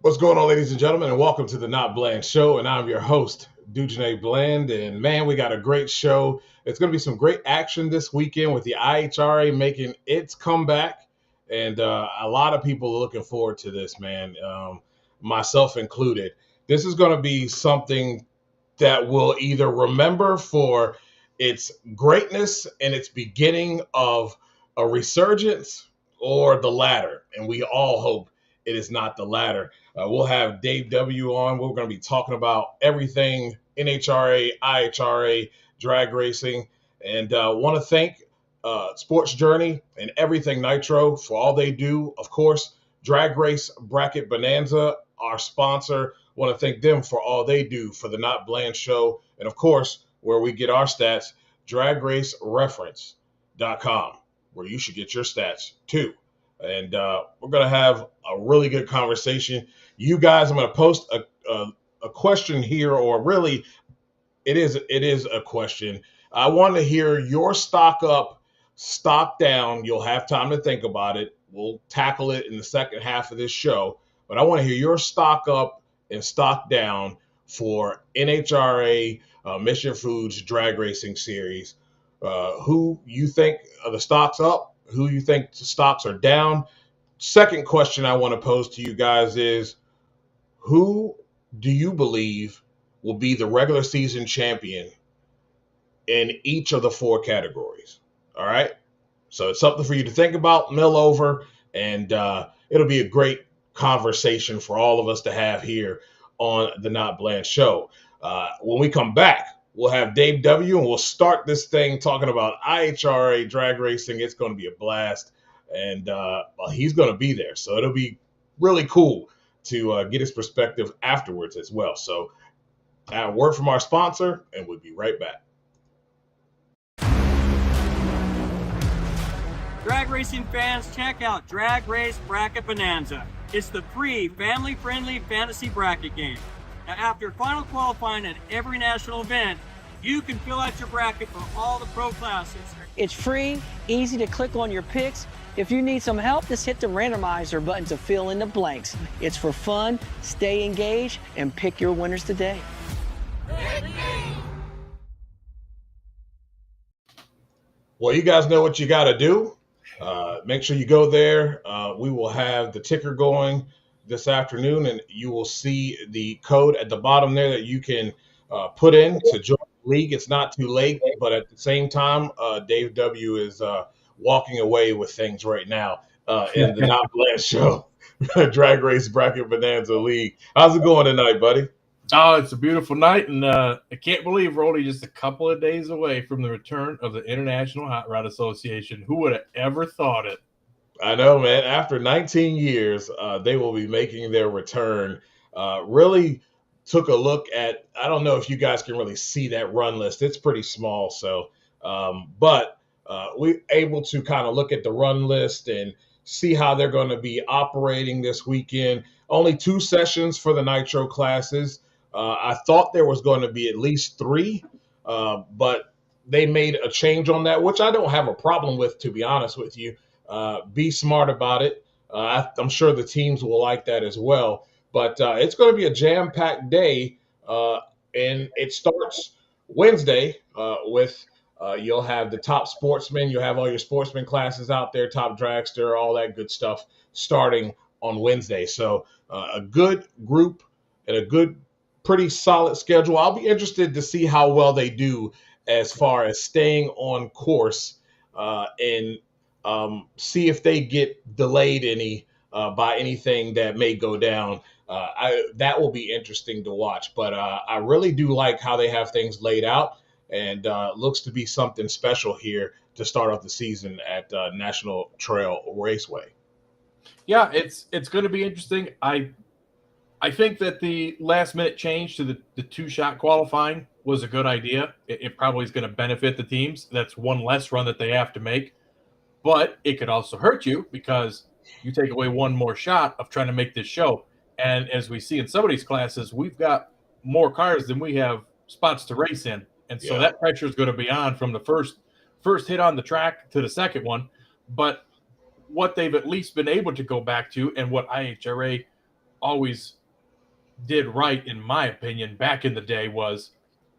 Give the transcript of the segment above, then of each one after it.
What's going on, ladies and gentlemen, and welcome to the NotBland Show, and I'm your host, Dujunnea Bland, and man, we got a great show. It's going to be some great action this weekend with the IHRA making its comeback, and a lot of people are looking forward to this, man, myself included. This is going to be something that we'll either remember for its greatness and its beginning of a resurgence, or the latter, and we all hope it is not the latter. We'll have Dave W. on. We're going to be talking about everything NHRA, IHRA, drag racing, and want to thank Sports Journey and Everything Nitro for all they do. Of course, Drag Race Bracket Bonanza, our sponsor. Want to thank them for all they do for the NotBland Show. And of course, where we get our stats, dragracereference.com, where you should get your stats too. And we're going to have a really good conversation. You guys, I'm going to post a question here, or really it is a question. I want to hear your stock up, stock down. You'll have time to think about it. We'll tackle it in the second half of this show. But I want to hear your stock up and stock down for NHRA Mission Foods Drag Racing Series. Who you think are the stocks up? Who you think the stocks are down? Second question I want to pose to you guys is, who do you believe will be the regular season champion in each of the four categories? All right. So it's something for you to think about, mill over, and it'll be a great conversation for all of us to have here on the NotBland Show. When we come back, we'll have Dave W. and we'll start this thing talking about IHRA drag racing. It's going to be a blast, and he's going to be there. So it'll be really cool to get his perspective afterwards as well. So a word from our sponsor, and we'll be right back. Drag racing fans, check out Drag Race Bracket Bonanza. It's the free, family-friendly fantasy bracket game. Now, after final qualifying at every national event, you can fill out your bracket for all the pro classes. It's free, easy to click on your picks. If you need some help, just hit the randomizer button to fill in the blanks. It's for fun, stay engaged, and pick your winners today. Well, you guys know what you got to do. Make sure you go there. We will have the ticker going this afternoon, and you will see the code at the bottom there that you can put in to join the league. It's not too late, but at the same time, Dave W. is walking away with things right now in the NotBland Show Drag Race Bracket Bonanza League. How's it going tonight, buddy? Oh, it's a beautiful night, and I can't believe we're only just a couple of days away from the return of the International Hot Rod Association. Who would have ever thought it? I know, man. After 19 years, they will be making their return. Really took a look at, I don't know if you guys can really see that run list. It's pretty small. So, but we're able to kind of look at the run list and see how they're going to be operating this weekend. Only 2 sessions for the Nitro classes. I thought there was going to be at least 3, but they made a change on that, which I don't have a problem with, to be honest with you. Be smart about it. I'm sure the teams will like that as well. But it's going to be a jam-packed day, and it starts Wednesday with you'll have the top sportsmen. You'll have all your sportsman classes out there, top dragster, all that good stuff starting on Wednesday. So a good group and a good, pretty solid schedule. I'll be interested to see how well they do as far as staying on course and see if they get delayed any by anything that may go down. That will be interesting to watch. But I really do like how they have things laid out, and looks to be something special here to start off the season at National Trail Raceway. Yeah, it's going to be interesting. I think that the last minute change to the 2-shot qualifying was a good idea. It probably is going to benefit the teams. That's one less run that they have to make. But it could also hurt you because you take away one more shot of trying to make this show. And as we see in some of these classes, we've got more cars than we have spots to race in. And so that pressure is going to be on from the first hit on the track to the second one. But what they've at least been able to go back to, and what IHRA always did right, in my opinion, back in the day, was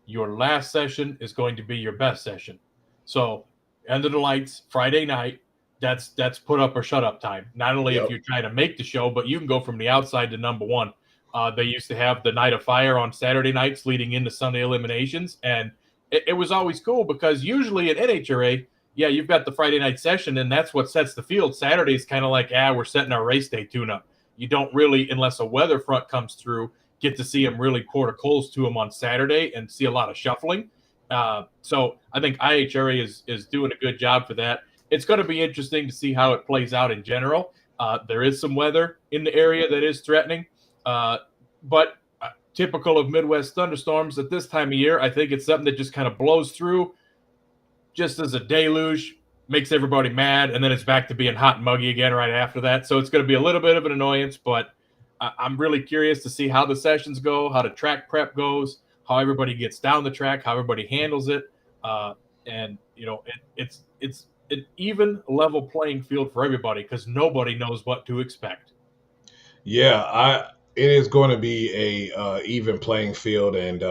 your last session is going to be your best session. So end of the lights, Friday night, that's put up or shut up time. Not only if you're trying to make the show, but you can go from the outside to number one. They used to have the night of fire on Saturday nights leading into Sunday eliminations. And it was always cool because usually at NHRA, you've got the Friday night session, and that's what sets the field. Saturday's kind of like, we're setting our race day tune-up. You don't really, unless a weather front comes through, get to see them really pour the coals to them on Saturday and see a lot of shuffling. So I think IHRA is doing a good job for that. It's going to be interesting to see how it plays out in general. There is some weather in the area that is threatening, but typical of Midwest thunderstorms at this time of year, I think it's something that just kind of blows through just as a deluge, makes everybody mad, and then it's back to being hot and muggy again right after that. So it's going to be a little bit of an annoyance, but I'm really curious to see how the sessions go, how the track prep goes, how everybody gets down the track, how everybody handles it. And, it's an even level playing field for everybody because nobody knows what to expect. Yeah, it is going to be a even playing field. And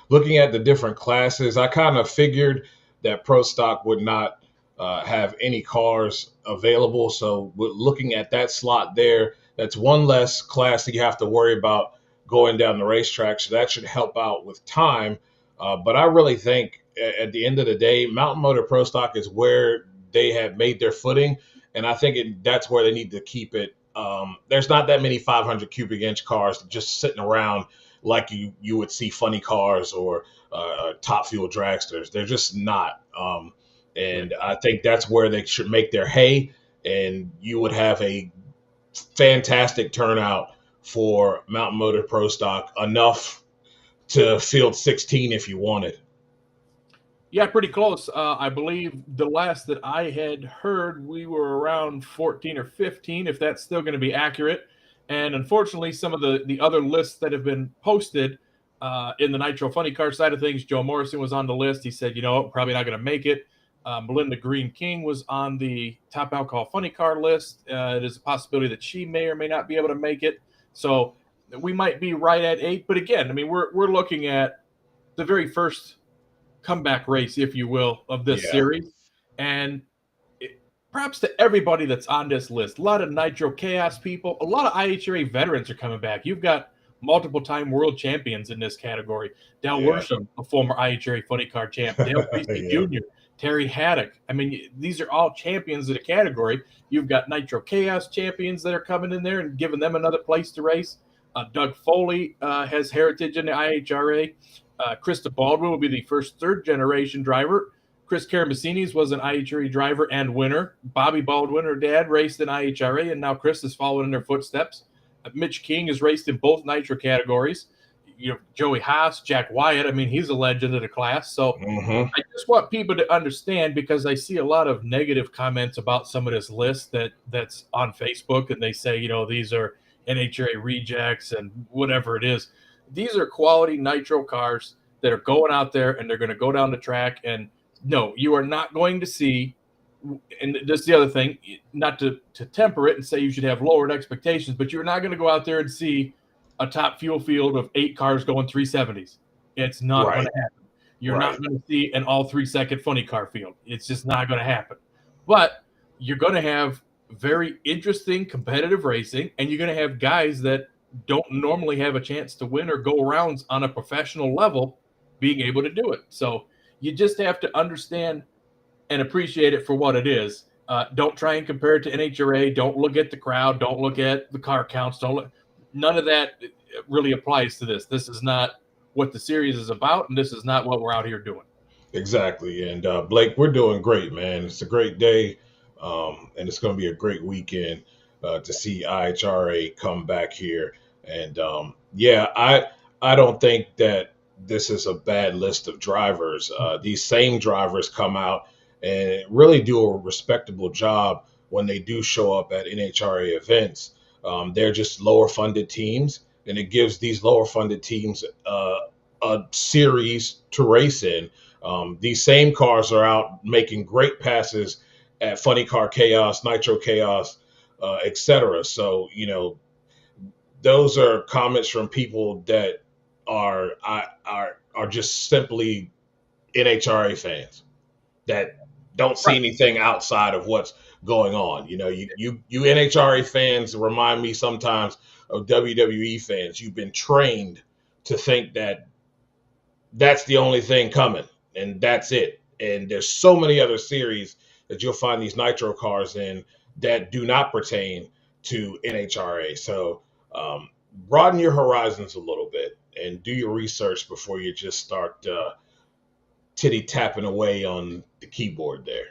looking at the different classes, I kind of figured that Pro Stock would not have any cars available. So looking at that slot there, that's one less class that you have to worry about going down the racetrack. So that should help out with time. But I really think at the end of the day, Mountain Motor Pro Stock is where they have made their footing. And I think that's where they need to keep it. There's not that many 500 cubic inch cars just sitting around like you would see funny cars or top fuel dragsters. They're just not. And I think that's where they should make their hay, and you would have a fantastic turnout for Mountain Motor Pro Stock, enough to field 16 if you wanted. Yeah, pretty close. I believe the last that I had heard, we were around 14 or 15, if that's still going to be accurate. And unfortunately, some of the other lists that have been posted in the Nitro Funny Car side of things, Joe Morrison was on the list. He said, probably not going to make it. Melinda Green King was on the Top Alcohol Funny Car list. It is a possibility that she may or may not be able to make it. So we might be right at 8. But again, I mean, we're looking at the very first comeback race, if you will, of this series. And perhaps to everybody that's on this list, a lot of Nitro Chaos people, a lot of IHRA veterans are coming back. You've got multiple-time world champions in this category. Dal Worsham, a former IHRA Funny Car champ. Dale Christie Jr., Terry Haddock. I mean, these are all champions of the category. You've got Nitro Chaos champions that are coming in there and giving them another place to race. Doug Foley has heritage in the IHRA. Krista Baldwin will be the first third-generation driver. Chris Karamessinis was an IHRA driver and winner. Bobby Baldwin, her dad, raced in IHRA, and now Chris is following in their footsteps. Mitch King has raced in both Nitro categories. Joey Haas, Jack Wyatt, I mean, he's a legend of the class. So I just want people to understand, because I see a lot of negative comments about some of this list that's on Facebook, and they say, these are NHRA rejects and whatever it is. These are quality Nitro cars that are going out there, and they're going to go down the track. And no, you are not going to see, and that's the other thing, not to temper it and say you should have lowered expectations, but you're not going to go out there and see a top fuel field of 8 cars going 370s. It's not going to happen. You're Right. not going to see an all 3-second funny car field. It's just not going to happen. But you're going to have very interesting competitive racing, and you're going to have guys that don't normally have a chance to win or go rounds on a professional level being able to do it. So you just have to understand and appreciate it for what it is. Don't try and compare it to NHRA. Don't look at the crowd. Don't look at the car counts. None of that really applies to this. This is not what the series is about, and this is not what we're out here doing. Exactly. And Blake, we're doing great, man. It's a great day, and it's going to be a great weekend to see IHRA come back here. And yeah, I don't think that this is a bad list of drivers. These same drivers come out and really do a respectable job when they do show up at NHRA events. They're just lower funded teams, and it gives these lower funded teams a series to race in. These same cars are out making great passes at Funny Car Chaos, Nitro Chaos, etc. So, those are comments from people that are just simply NHRA fans that don't see anything outside of what's going on. You NHRA fans remind me sometimes of WWE fans. You've been trained to think that that's the only thing coming, and that's it. And there's so many other series that you'll find these nitro cars in that do not pertain to NHRA. So broaden your horizons a little bit and do your research before you just start titty tapping away on the keyboard there.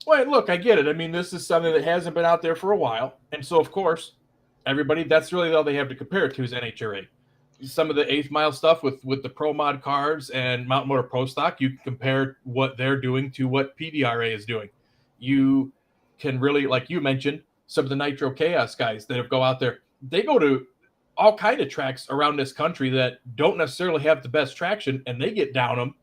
Well, look, I get it. I mean, this is something that hasn't been out there for a while. And so, of course, everybody, that's really all they have to compare it to is NHRA. Some of the 8th Mile stuff with the Pro Mod cars and Mountain Motor Pro Stock, you can compare what they're doing to what PDRA is doing. You can really, like you mentioned, some of the Nitro Chaos guys that have go out there, they go to all kind of tracks around this country that don't necessarily have the best traction, and they get down them,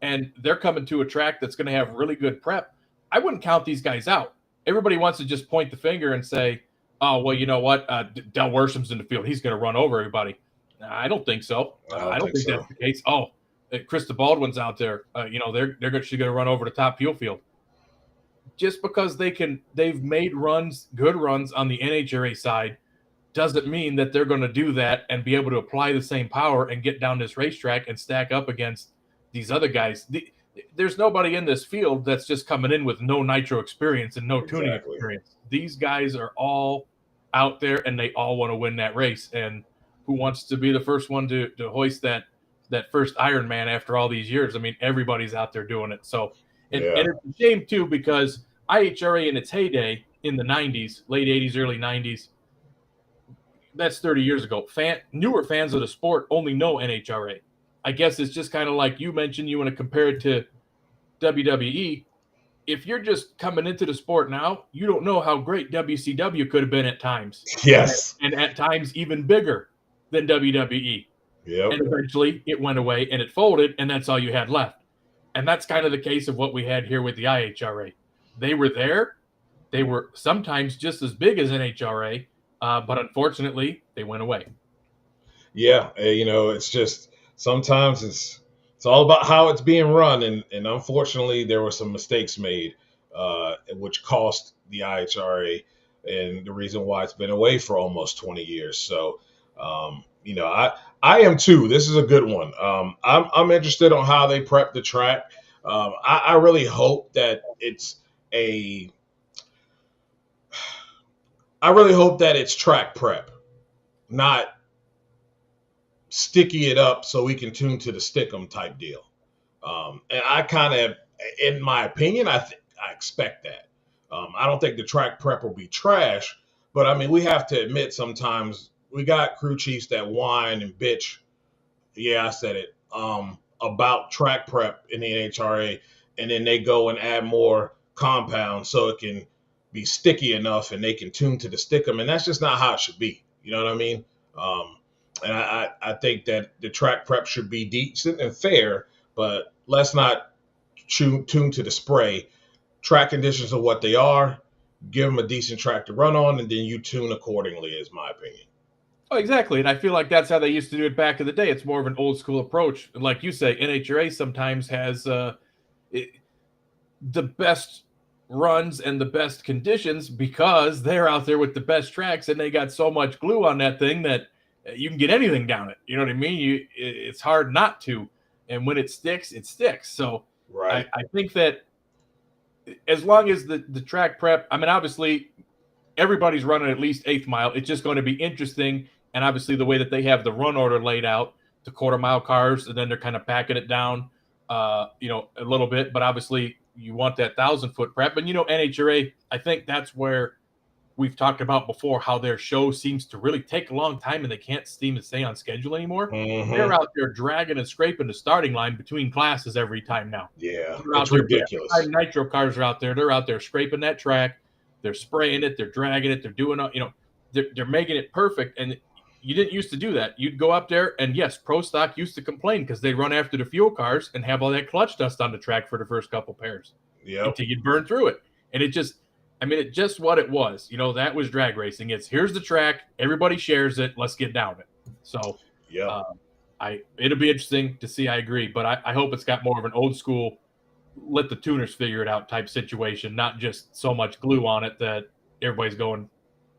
and they're coming to a track that's going to have really good prep. I wouldn't count these guys out. Everybody wants to just point the finger and say, oh, well, you know what? Del Worsham's in the field. He's going to run over everybody. I don't think so. I don't think so. That's the case. Oh, Krista Baldwin's out there. They're going to run over the top fuel field. Just because they've made good runs on the NHRA side, doesn't mean that they're going to do that and be able to apply the same power and get down this racetrack and stack up against these other guys. There's nobody in this field that's just coming in with no nitro experience and no tuning experience. These guys are all out there, and they all want to win that race. And who wants to be the first one to hoist that first Ironman after all these years? I mean, everybody's out there doing it. So, and it's a shame too, because IHRA in its heyday in the 90s, late 80s, early 90s, that's 30 years ago. Newer fans of the sport only know NHRA. I guess it's just kind of like you mentioned, you want to compare it to WWE. If you're just coming into the sport now, you don't know how great WCW could have been at times. Yes. And at times even bigger than WWE. Yep. And eventually it went away and it folded, and that's all you had left. And that's kind of the case of what we had here with the IHRA. They were there. They were sometimes just as big as NHRA, but unfortunately they went away. Yeah. It's just sometimes it's all about how it's being run. And unfortunately there were some mistakes made, which cost the IHRA, and the reason why it's been away for almost 20 years. So, I am too. This is a good one. I'm interested on how they prep the track. I really hope that it's track prep, not sticky it up so we can tune to the stick'em type deal. And I kind of, in my opinion, I expect that. I don't think the track prep will be trash, but I mean, we have to admit sometimes we got crew chiefs that whine and bitch. Yeah, I said it. About track prep in the NHRA, and then they go and add more compounds so it can be sticky enough and they can tune to the stick'em, and that's just not how it should be. You know what I mean? And I think that the track prep should be decent and fair, but let's not tune to the spray. Track conditions are what they are. Give them a decent track to run on, and then you tune accordingly, is my opinion. Oh, exactly. And I feel like that's how they used to do it back in the day. It's more of an old school approach. And like you say, NHRA sometimes has the best runs and the best conditions because they're out there with the best tracks and they got so much glue on that thing that you can get anything down it. You know what I mean? It's hard not to. And when it sticks, it sticks. So Right. I think that as long as the track prep, I mean, obviously everybody's running at least 8th mile. It's just going to be interesting. And obviously the way that they have the run order laid out, the quarter-mile cars, and then they're kind of packing it down, a little bit. But obviously you want that 1,000-foot prep. And, NHRA, I think that's where we've talked about before how their show seems to really take a long time and they can't seem to stay on schedule anymore. Mm-hmm. They're out there dragging and scraping the starting line between classes every time now. Yeah, it's ridiculous. Nitro cars are out there. They're out there scraping that track. They're spraying it. They're dragging it. They're doing, they're making it perfect. And you didn't used to do that. You'd go up there, and yes, Pro Stock used to complain because they'd run after the fuel cars and have all that clutch dust on the track for the first couple pairs. Yep. Until you'd burn through it. And it just what it was. That was drag racing. It's here's the track. Everybody shares it. Let's get down it. So yeah, it'll be interesting to see. I agree. But I hope it's got more of an old school, let the tuners figure it out type situation, not just so much glue on it that everybody's going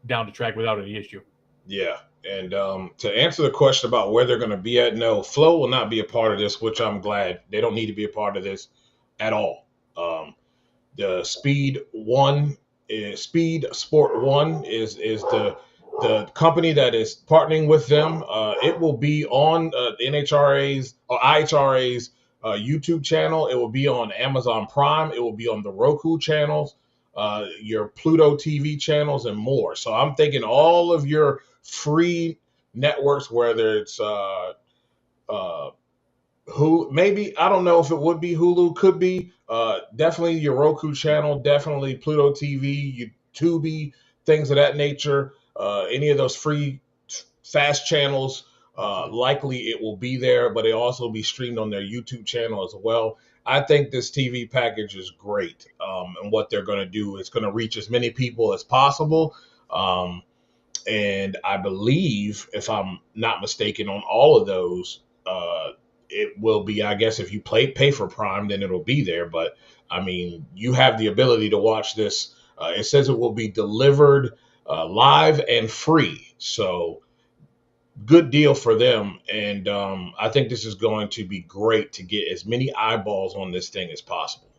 down the track without any issue. Yeah. And to answer the question about where they're going to be at, no, Flow will not be a part of this, which I'm glad. They don't need to be a part of this at all. The Speed Sport One is the company that is partnering with them. It will be on the NHRA's or IHRA's YouTube channel. It will be on Amazon Prime. It will be on the Roku channels, your Pluto TV channels, and more. So I'm thinking all of your free networks, whether it's Hulu, maybe, I don't know if it would be Hulu, could be, definitely your Roku channel, definitely Pluto TV, YouTube, things of that nature, any of those free fast channels, likely it will be there, but it'll also be streamed on their YouTube channel as well. I think this TV package is great, and what they're going to do is going to reach as many people as possible. And I believe, if I'm not mistaken, on all of those, it will be, I guess, if you pay for Prime, then it'll be there. But I mean, you have the ability to watch this. It says it will be delivered live and free. So good deal for them. And I think this is going to be great to get as many eyeballs on this thing as possible.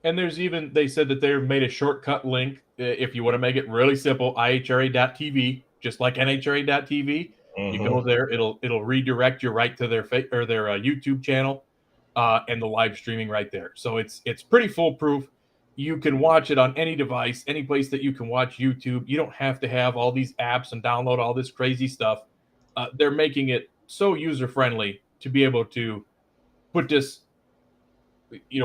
And they said that they've made a shortcut link. If you want to make it really simple, IHRA.tv, just like NHRA.tv. Mm-hmm. You go there, it'll redirect you right to their YouTube channel and the live streaming right there. So it's pretty foolproof. You can watch it on any device, any place that you can watch YouTube. You don't have to have all these apps and download all this crazy stuff. They're making it so user-friendly to be able to put this,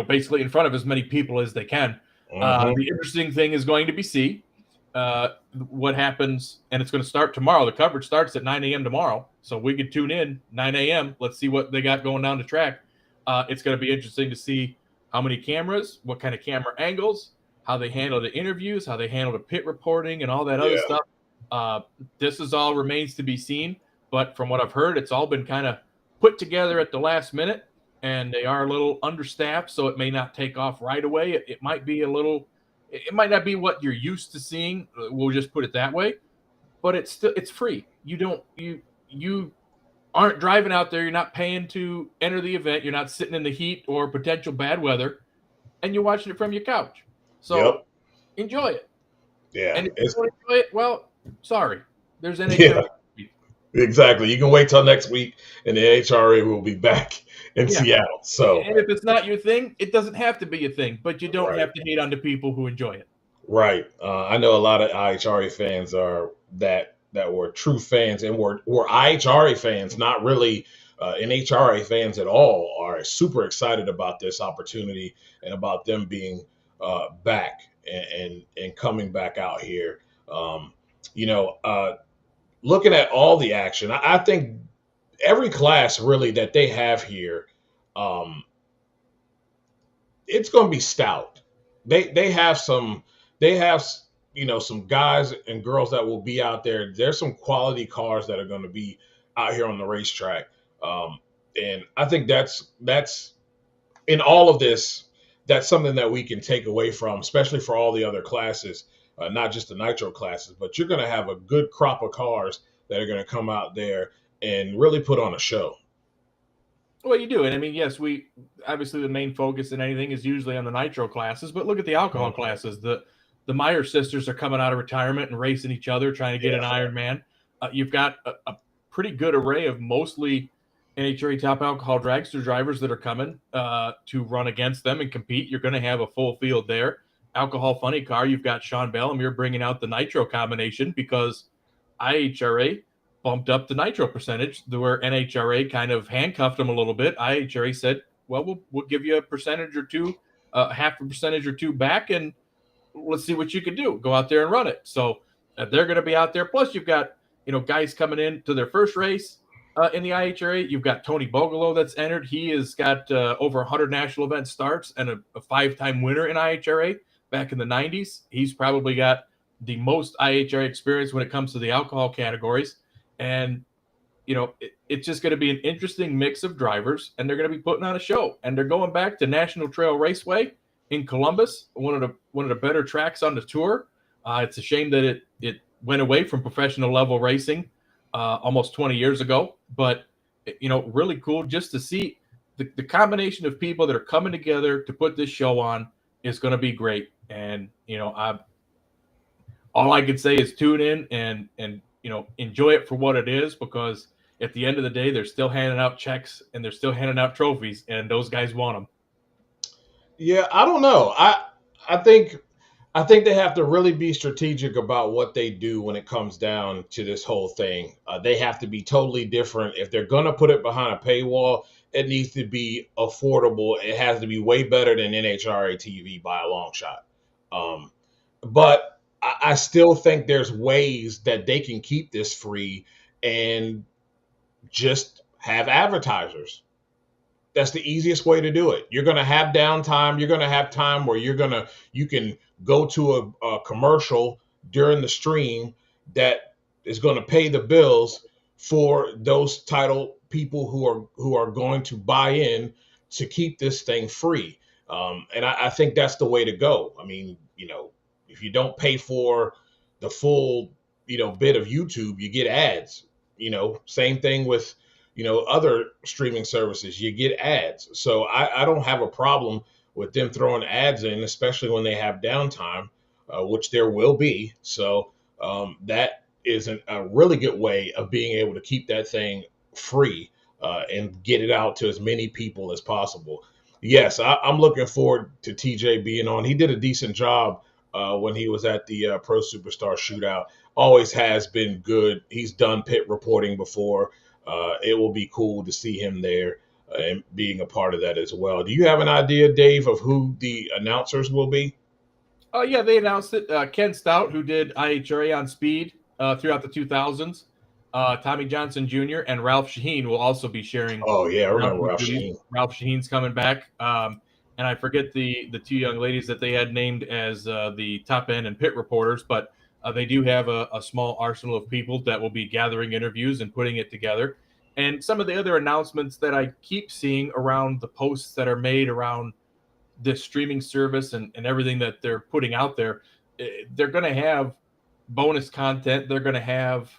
basically in front of as many people as they can. Mm-hmm. The interesting thing is going to be what happens, and it's going to start tomorrow. The coverage starts at 9 a.m. tomorrow, so we can tune in 9 a.m. Let's see what they got going down the track. It's going to be interesting to see how many cameras, what kind of camera angles, how they handle the interviews, how they handle the pit reporting, and all that other stuff. This is all remains to be seen, but from what I've heard, it's all been kind of put together at the last minute, and they are a little understaffed, so it may not take off right away. It might be it might not be what you're used to seeing. We'll just put it that way, but it's free. You aren't driving out there. You're not paying to enter the event. You're not sitting in the heat or potential bad weather, and you're watching it from your couch. So enjoy it. Yeah. And if you don't enjoy it, well, sorry. There's NHRA. Yeah, exactly. You can wait till next week, and the NHRA will be back in Seattle. So, and if it's not your thing, it doesn't have to be a thing, but you don't have to hate on the people who enjoy it. Right. I know a lot of IHRA fans are that were true fans and were IHRA fans, not really NHRA fans at all, are super excited about this opportunity and about them being back and coming back out here. Looking at all the action, I think every class really that they have here, it's going to be stout. They have some guys and girls that will be out there. There's some quality cars that are going to be out here on the racetrack. And I think that's in all of this, that's something that we can take away from, especially for all the other classes, not just the nitro classes, but you're going to have a good crop of cars that are going to come out there and really put on a show. Well, you do. And I mean, yes, we obviously the main focus in anything is usually on the nitro classes, but look at the alcohol classes. The Meyer sisters are coming out of retirement and racing each other, trying to get an Ironman. You've got a pretty good array of mostly NHRA top alcohol dragster drivers that are coming to run against them and compete. You're going to have a full field there. Alcohol funny car, you've got Sean Bellamy bringing out the nitro combination because IHRA bumped up the nitro percentage where NHRA kind of handcuffed them a little bit. IHRA said, well, we'll give you a percentage or two, half a percentage or two back, and let's see what you can do. Go out there and run it. So they're going to be out there. Plus, you've got guys coming in to their first race in the IHRA. You've got Tony Bogolo that's entered. He has got over 100 national event starts and a five-time winner in IHRA back in the 90s. He's probably got the most IHRA experience when it comes to the alcohol categories. And, it's just going to be an interesting mix of drivers, and they're going to be putting on a show. And they're going back to National Trail Raceway in Columbus, one of the better tracks on the tour. It's a shame that it went away from professional level racing almost 20 years ago. But, really cool just to see the combination of people that are coming together to put this show on is going to be great. And, all I can say is tune in and enjoy it for what it is, because at the end of the day, they're still handing out checks and they're still handing out trophies, and those guys want them. Yeah, I don't know. I think they have to really be strategic about what they do when it comes down to this whole thing. They have to be totally different. If they're going to put it behind a paywall, it needs to be affordable. It has to be way better than NHRA TV by a long shot. But I still think there's ways that they can keep this free and just have advertisers. That's the easiest way to do it. You're going to have downtime. You're going to have time where you can go to a commercial during the stream that is going to pay the bills for those title people who are going to buy in to keep this thing free. And I think that's the way to go. I mean, if you don't pay for the full, bit of YouTube, you get ads. Same thing with, other streaming services, you get ads. So I don't have a problem with them throwing ads in, especially when they have downtime, which there will be. So that is a really good way of being able to keep that thing free and get it out to as many people as possible. Yes, I'm looking forward to TJ being on. He did a decent job when he was at the Pro Superstar Shootout. Always has been good. He's done pit reporting before. It will be cool to see him there and being a part of that as well. Do you have an idea, Dave, of who the announcers will be? Yeah, they announced it. Ken Stout, who did IHRA on Speed throughout the 2000s. Tommy Johnson Jr. and Ralph Shaheen will also be sharing. Oh, yeah, I remember Ralph Shaheen. Ralph Shaheen's coming back. And I forget the two young ladies that they had named as the top end and pit reporters, but they do have a small arsenal of people that will be gathering interviews and putting it together. And some of the other announcements that I keep seeing around the posts that are made around this streaming service and everything that they're putting out there, they're going to have bonus content. They're going to have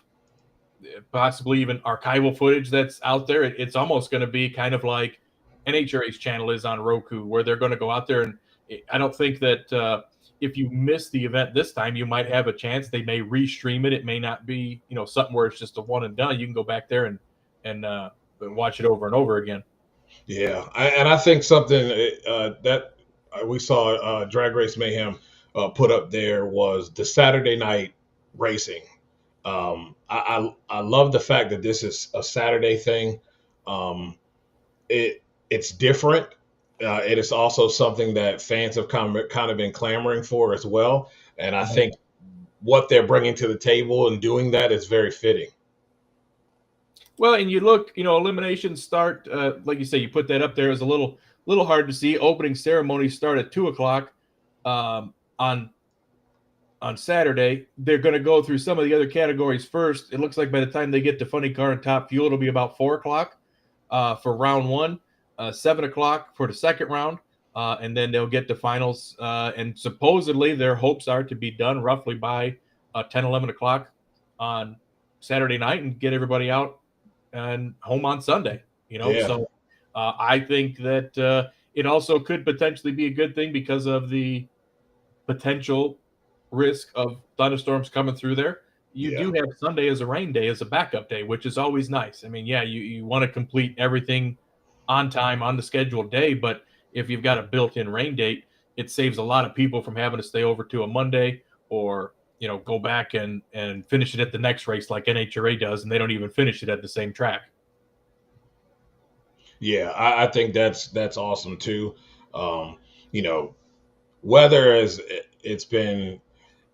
possibly even archival footage that's out there. It's almost going to be kind of like NHRA's channel is on Roku, where they're going to go out there. And I don't think that if you miss the event this time, you might have a chance. They may restream it. It may not be, something where it's just a one and done. You can go back there and watch it over and over again. Yeah. I think something that we saw Drag Race Mayhem put up there was the Saturday night racing. I love the fact that this is a Saturday thing. It's different. It is also something that fans have kind of been clamoring for as well. And I think what they're bringing to the table and doing that is very fitting. Well, and you look, eliminations start, like you say, you put that up there is a little hard to see. Opening ceremonies start at 2:00 on on Saturday. They're going to go through some of the other categories first. It looks like by the time they get to Funny Car and Top Fuel, it'll be about 4 o'clock for round one, 7 o'clock for the second round, and then they'll get to finals. And supposedly their hopes are to be done roughly by 10, 11 o'clock on Saturday night and get everybody out and home on Sunday. So I think that it also could potentially be a good thing because of the potential risk of thunderstorms coming through there. You do have Sunday as a rain day, as a backup day, which is always nice. I mean, you want to complete everything on time on the scheduled day, but if you've got a built-in rain date, it saves a lot of people from having to stay over to a Monday or go back and finish it at the next race like NHRA does, and they don't even finish it at the same track. Yeah, I think that's awesome too. Weather it's been.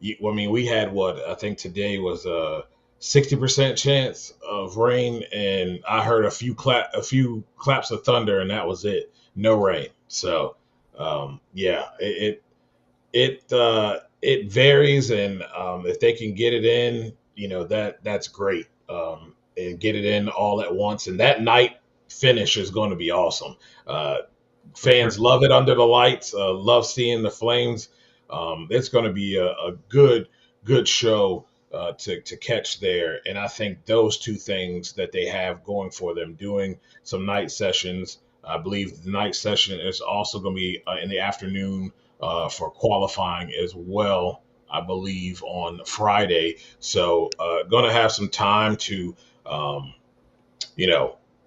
I mean, we had I think today was a 60% chance of rain, and I heard a few claps of thunder, and that was it. No rain. So, it varies, and if they can get it in, that's great. And get it in all at once, and that night finish is going to be awesome. Fans love it under the lights. Love seeing the flames. It's going to be a good show to catch there. And I think those two things that they have going for them, doing some night sessions. I believe the night session is also going to be in the afternoon for qualifying as well, I believe, on Friday. So going to have some time to,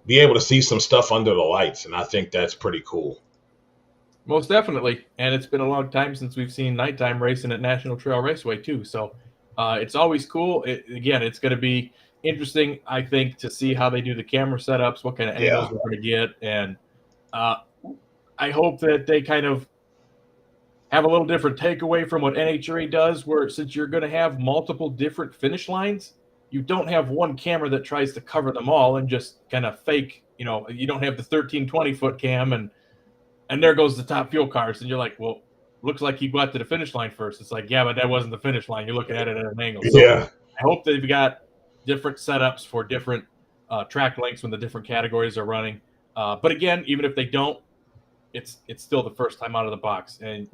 be able to see some stuff under the lights. And I think that's pretty cool. Most definitely. And it's been a long time since we've seen nighttime racing at National Trail Raceway too. So it's always cool. It's going to be interesting, I think, to see how they do the camera setups, what kind of angles we're going to get. And I hope that they kind of have a little different takeaway from what NHRA does, where since you're going to have multiple different finish lines, you don't have one camera that tries to cover them all and just kind of fake, you don't have the 20-foot cam and there goes the top fuel cars. And you're like, well, looks like you got to the finish line first. It's like, yeah, but that wasn't the finish line. You're looking at it at an angle. So I hope they've got different setups for different track lengths when the different categories are running. But again, even if they don't, it's still the first time out of the box. And,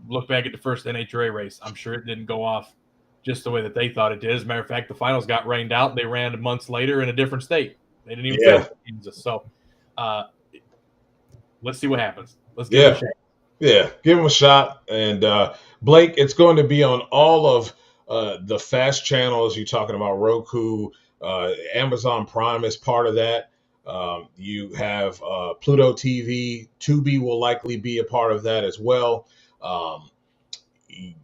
look back at the first NHRA race. I'm sure it didn't go off just the way that they thought it did. As a matter of fact, the finals got rained out, and they ran months later in a different state. They didn't even finish Kansas. So let's see what happens. Let's give it a shot. Yeah, give them a shot. And Blake, it's going to be on all of the fast channels. You're talking about Roku, Amazon Prime is part of that. You have Pluto TV. Tubi will likely be a part of that as well.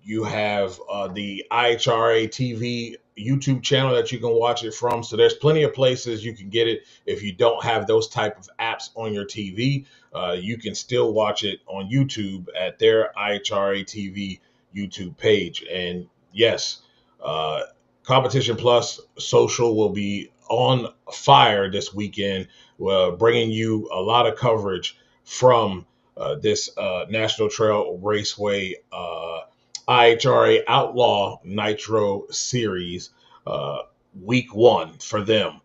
You have the IHRA TV YouTube channel that you can watch it from. So there's plenty of places you can get it. If you don't have those type of apps on your TV, you can still watch it on YouTube at their IHRA TV YouTube page. And yes, Competition Plus Social will be on fire this weekend, bringing you a lot of coverage from this National Trail Raceway IHRA Outlaw Nitro Series week one for them.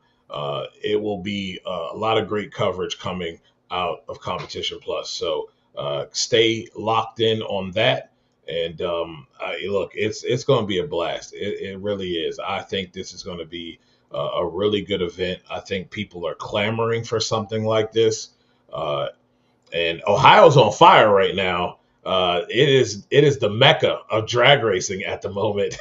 It will be a lot of great coverage coming out of Competition Plus. So stay locked in on that. And look, it's going to be a blast. It really is. I think this is going to be a really good event. I think people are clamoring for something like this. And Ohio's on fire right now. It is the mecca of drag racing at the moment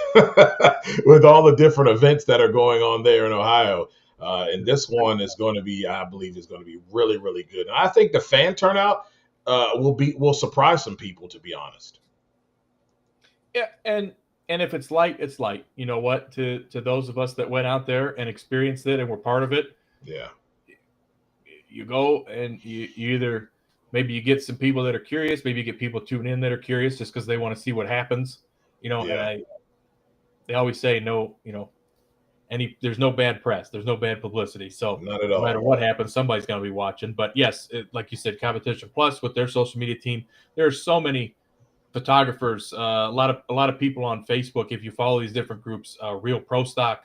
with all the different events that are going on there in Ohio. And this one is going to be, I believe, is going to be really, really good. And I think the fan turnout will surprise some people, to be honest. Yeah, and if it's light, it's light. You know what? To those of us that went out there and experienced it and were part of it, yeah, you go and you either maybe you get some people that are curious, maybe you get people tune in that are curious just because they want to see what happens. And they always say there's no bad press, there's no bad publicity. So not at all. No matter what happens, somebody's going to be watching. But yes, like you said, Competition Plus with their social media team, there are so many photographers, a lot of people on Facebook. If you follow these different groups, Real Pro Stock,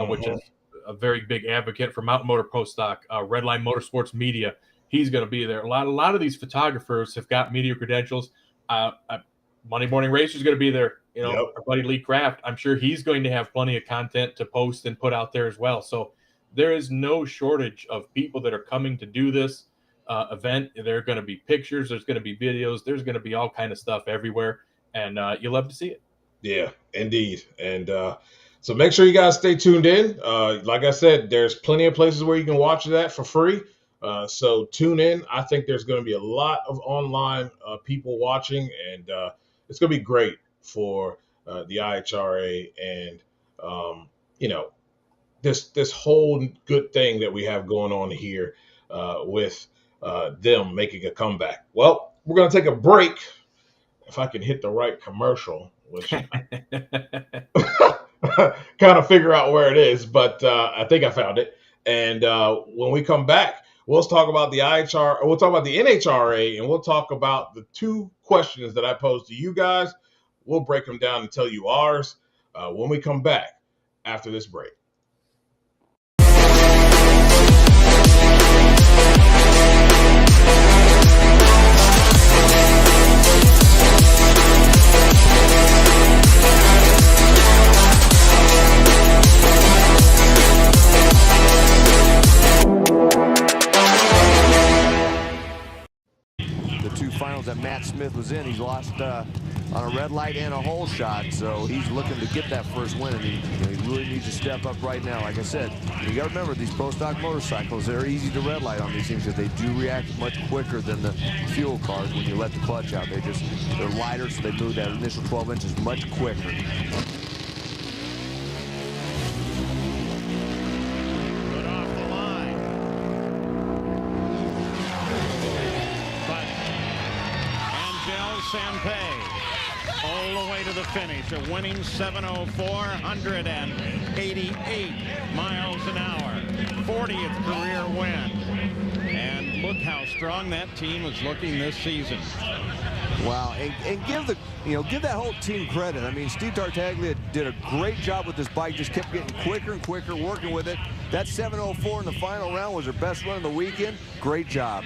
which is a very big advocate for Mountain Motor Pro Stock, Redline Motorsports Media, he's going to be there. A lot of these photographers have got media credentials. Monday Morning Racer is going to be there. You know, our buddy Lee Kraft, I'm sure he's going to have plenty of content to post and put out there as well. So there is no shortage of people that are coming to do this event. There are going to be pictures. There's going to be videos. There's going to be all kind of stuff everywhere. And you'll love to see it. Yeah, indeed. And so make sure you guys stay tuned in. Like I said, there's plenty of places where you can watch that for free. So tune in. I think there's going to be a lot of online people watching, and it's going to be great for the IHRA and, you know, this whole good thing that we have going on here with them making a comeback. Well, we're going to take a break. If I can hit the right commercial, which kind of figure out where it is, but I think I found it. And when we come back, we'll talk about the IHRA, we'll talk about the NHRA, and we'll talk about the 2 questions that I posed to you guys. We'll break them down and tell you ours when we come back after this break. Finals that Matt Smith was in, he's lost on a red light and a hole shot, so he's looking to get that first win, and he really needs to step up right now. Like I said, you got to remember, these pro stock motorcycles, they're easy to red light on these things because they do react much quicker than the fuel cars when you let the clutch out. They're lighter, so they move that initial 12 inches much quicker. Sampay all the way to the finish, a winning 7:04, 188 miles an hour, 40th career win. And look how strong that team is looking this season. Wow, and give that whole team credit. I mean, Steve Tartaglia did a great job with this bike, just kept getting quicker and quicker, working with it. That 7:04 in the final round was their best run of the weekend. Great job.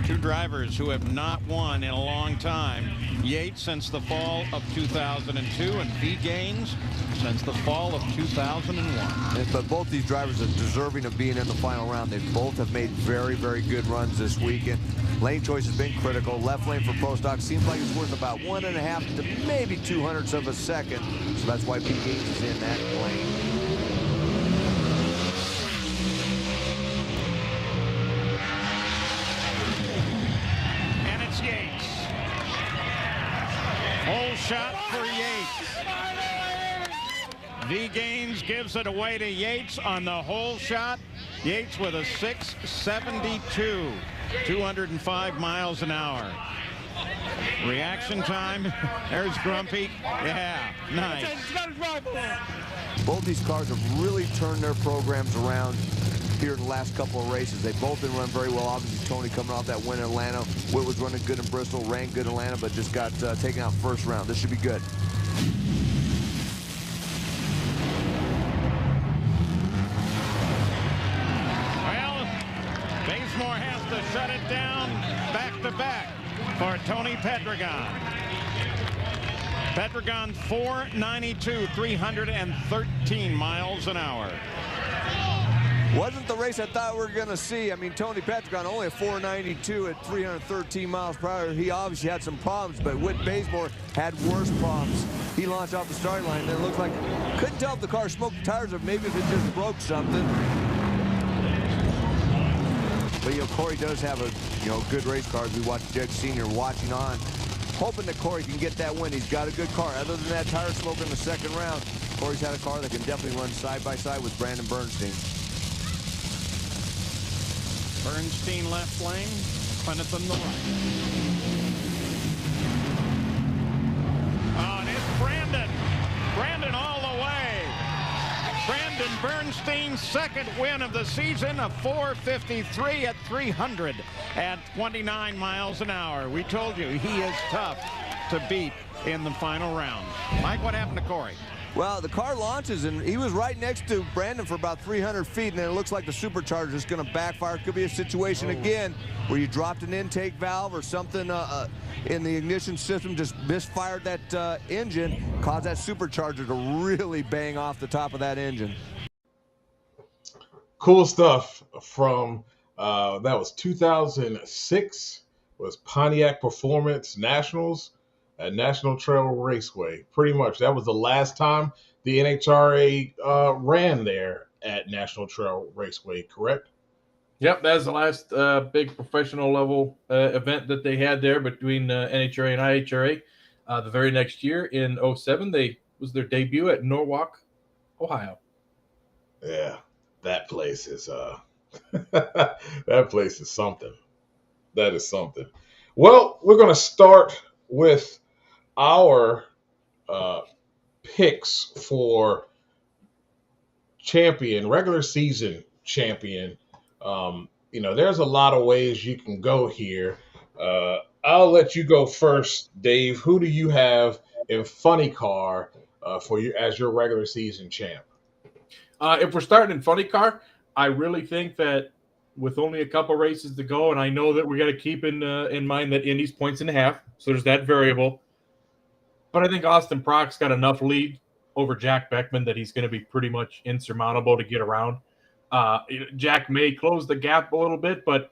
2 drivers who have not won in a long time. Yates since the fall of 2002, and V. Gaines since the fall of 2001. But both these drivers are deserving of being in the final round. They both have made very, very good runs this weekend. Lane choice has been critical. Left lane for Pro Stock seems like it's worth about 1.5 to maybe 200ths of a second. So that's why V. Gaines is in that lane. Hole shot for Yates. V. Gaines gives it away to Yates on the hole shot. Yates with a 6.72, 205 miles an hour. Reaction time. There's Grumpy. Yeah, nice. Both these cars have really turned their programs around here in the last couple of races. They've both been run very well. Obviously, Tony coming off that win in Atlanta. Whit was running good in Bristol, ran good in Atlanta, but just got taken out first round. This should be good. Well, Bazemore has to shut it down back-to-back for Tony Pedregon. Pedregon 492, 313 miles an hour. Wasn't the race I thought we were going to see. I mean, Tony Pedregon only at 492 at 313 miles per hour. He obviously had some problems, but Whit Bazemore had worse problems. He launched off the starting line, and it looked like, couldn't tell if the car smoked tires or maybe if it just broke something. But, you know, Corey does have a, good race car. As we watch Judge Sr. watching on, hoping that Corey can get that win. He's got a good car. Other than that tire smoke in the second round, Corey's had a car that can definitely run side by side with Brandon Bernstein. Bernstein left lane, Clenathan the right. Oh, and it's Brandon. Brandon all the way. Brandon Bernstein's second win of the season, a 4:53 at 329 miles an hour. We told you he is tough. to beat in the final round. Mike, what happened to Corey? Well, the car launches, and he was right next to Brandon for about 300 feet, and then it looks like the supercharger is going to backfire. Could be a situation again where you dropped an intake valve or something in the ignition system, just misfired that engine, caused that supercharger to really bang off the top of that engine. Cool stuff from, that was 2006, was Pontiac Performance Nationals at National Trail Raceway. Pretty much that was the last time the NHRA ran there at National Trail Raceway, correct? Yep, that's the last big professional level event that they had there between NHRA and IHRA. The very next year in 07, was their debut at Norwalk, Ohio. Yeah, that place is that place is something. That is something. Well, we're going to start with our picks for champion, regular season champion. There's a lot of ways you can go here. I'll let you go first, Dave. Who do you have in Funny Car for you as your regular season champ? If we're starting in Funny Car, I really think that with only a couple races to go, and I know that we got to keep in mind that Indy's points and a half, so there's that variable. But I think Austin Prock's got enough lead over Jack Beckman that he's going to be pretty much insurmountable to get around. Jack may close the gap a little bit, but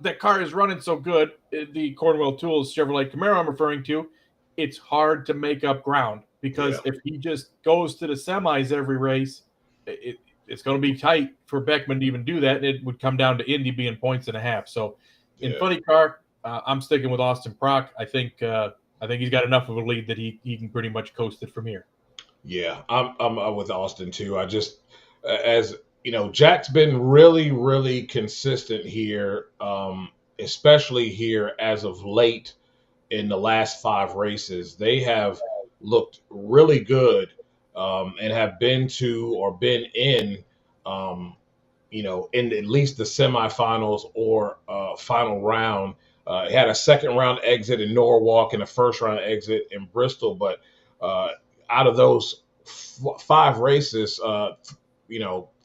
that car is running so good. The Cornwell Tools Chevrolet Camaro I'm referring to, it's hard to make up ground because if he just goes to the semis every race, it's going to be tight for Beckman to even do that, and it would come down to Indy being points and a half. So in Funny Car, I'm sticking with Austin Prock. I think he's got enough of a lead that he can pretty much coast it from here. Yeah, I'm with Austin too. I just, as you know, Jack's been really, really consistent here, especially here as of late in the last 5 races. They have looked really good and have been to or been in, in at least the semifinals or final round. He had a second round exit in Norwalk and a first round exit in Bristol, but out of those 5 races,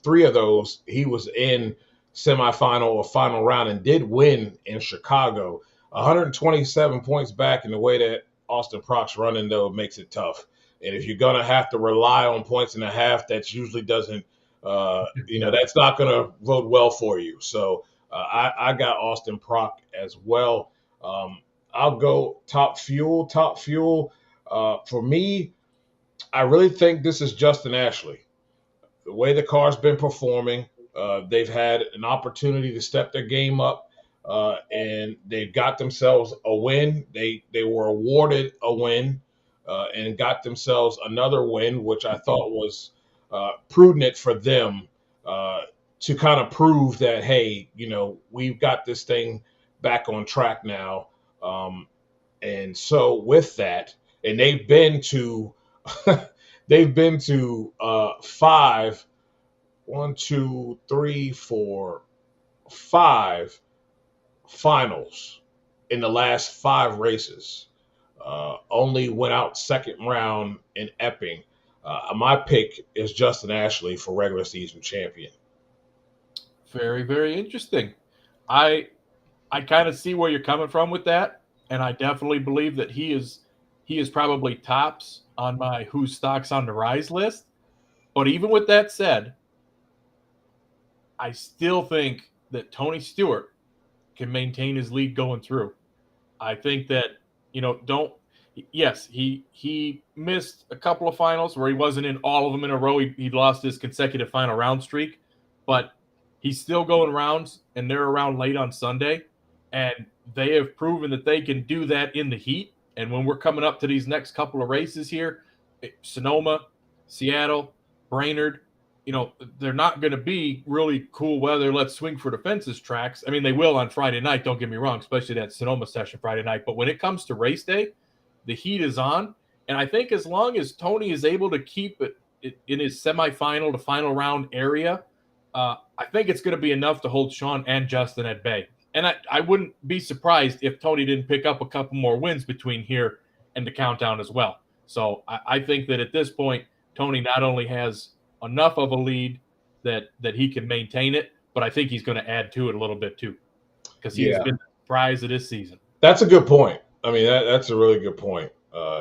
3 of those he was in semifinal or final round and did win in Chicago. 127 points back, in the way that Austin Prock's running, though, makes it tough. And if you're gonna have to rely on points and a half, that usually doesn't, that's not gonna vote well for you. So I got Austin Prock as well. I'll go Top Fuel. For me, I really think this is Justin Ashley. The way the car's been performing, they've had an opportunity to step their game up, and they've got themselves a win. They were awarded a win and got themselves another win, which I thought was prudent for them to kind of prove that, hey, we've got this thing back on track now. And so with that, and they've been to 5 finals in the last 5 races. Only went out second round in Epping. My pick is Justin Ashley for regular season champion. Very, very interesting. I kind of see where you're coming from with that, and I definitely believe that he is probably tops on my whose stocks on the rise list. But even with that said, I still think that Tony Stewart can maintain his lead going through. I think that, he missed a couple of finals where he wasn't in all of them in a row. He lost his consecutive final round streak, but he's still going rounds, and they're around late on Sunday, and they have proven that they can do that in the heat. And when we're coming up to these next couple of races here, Sonoma, Seattle, Brainerd, they're not going to be really cool weather. Let's swing for the fences tracks. I mean, they will on Friday night. Don't get me wrong, especially that Sonoma session Friday night. But when it comes to race day, the heat is on. And I think as long as Tony is able to keep it in his semifinal to final round area, I think it's going to be enough to hold Sean and Justin at bay. And I wouldn't be surprised if Tony didn't pick up a couple more wins between here and the countdown as well. So I think that at this point, Tony not only has enough of a lead that he can maintain it, but I think he's going to add to it a little bit too, because he's been the surprise of this season. That's a good point. I mean, that's a really good point.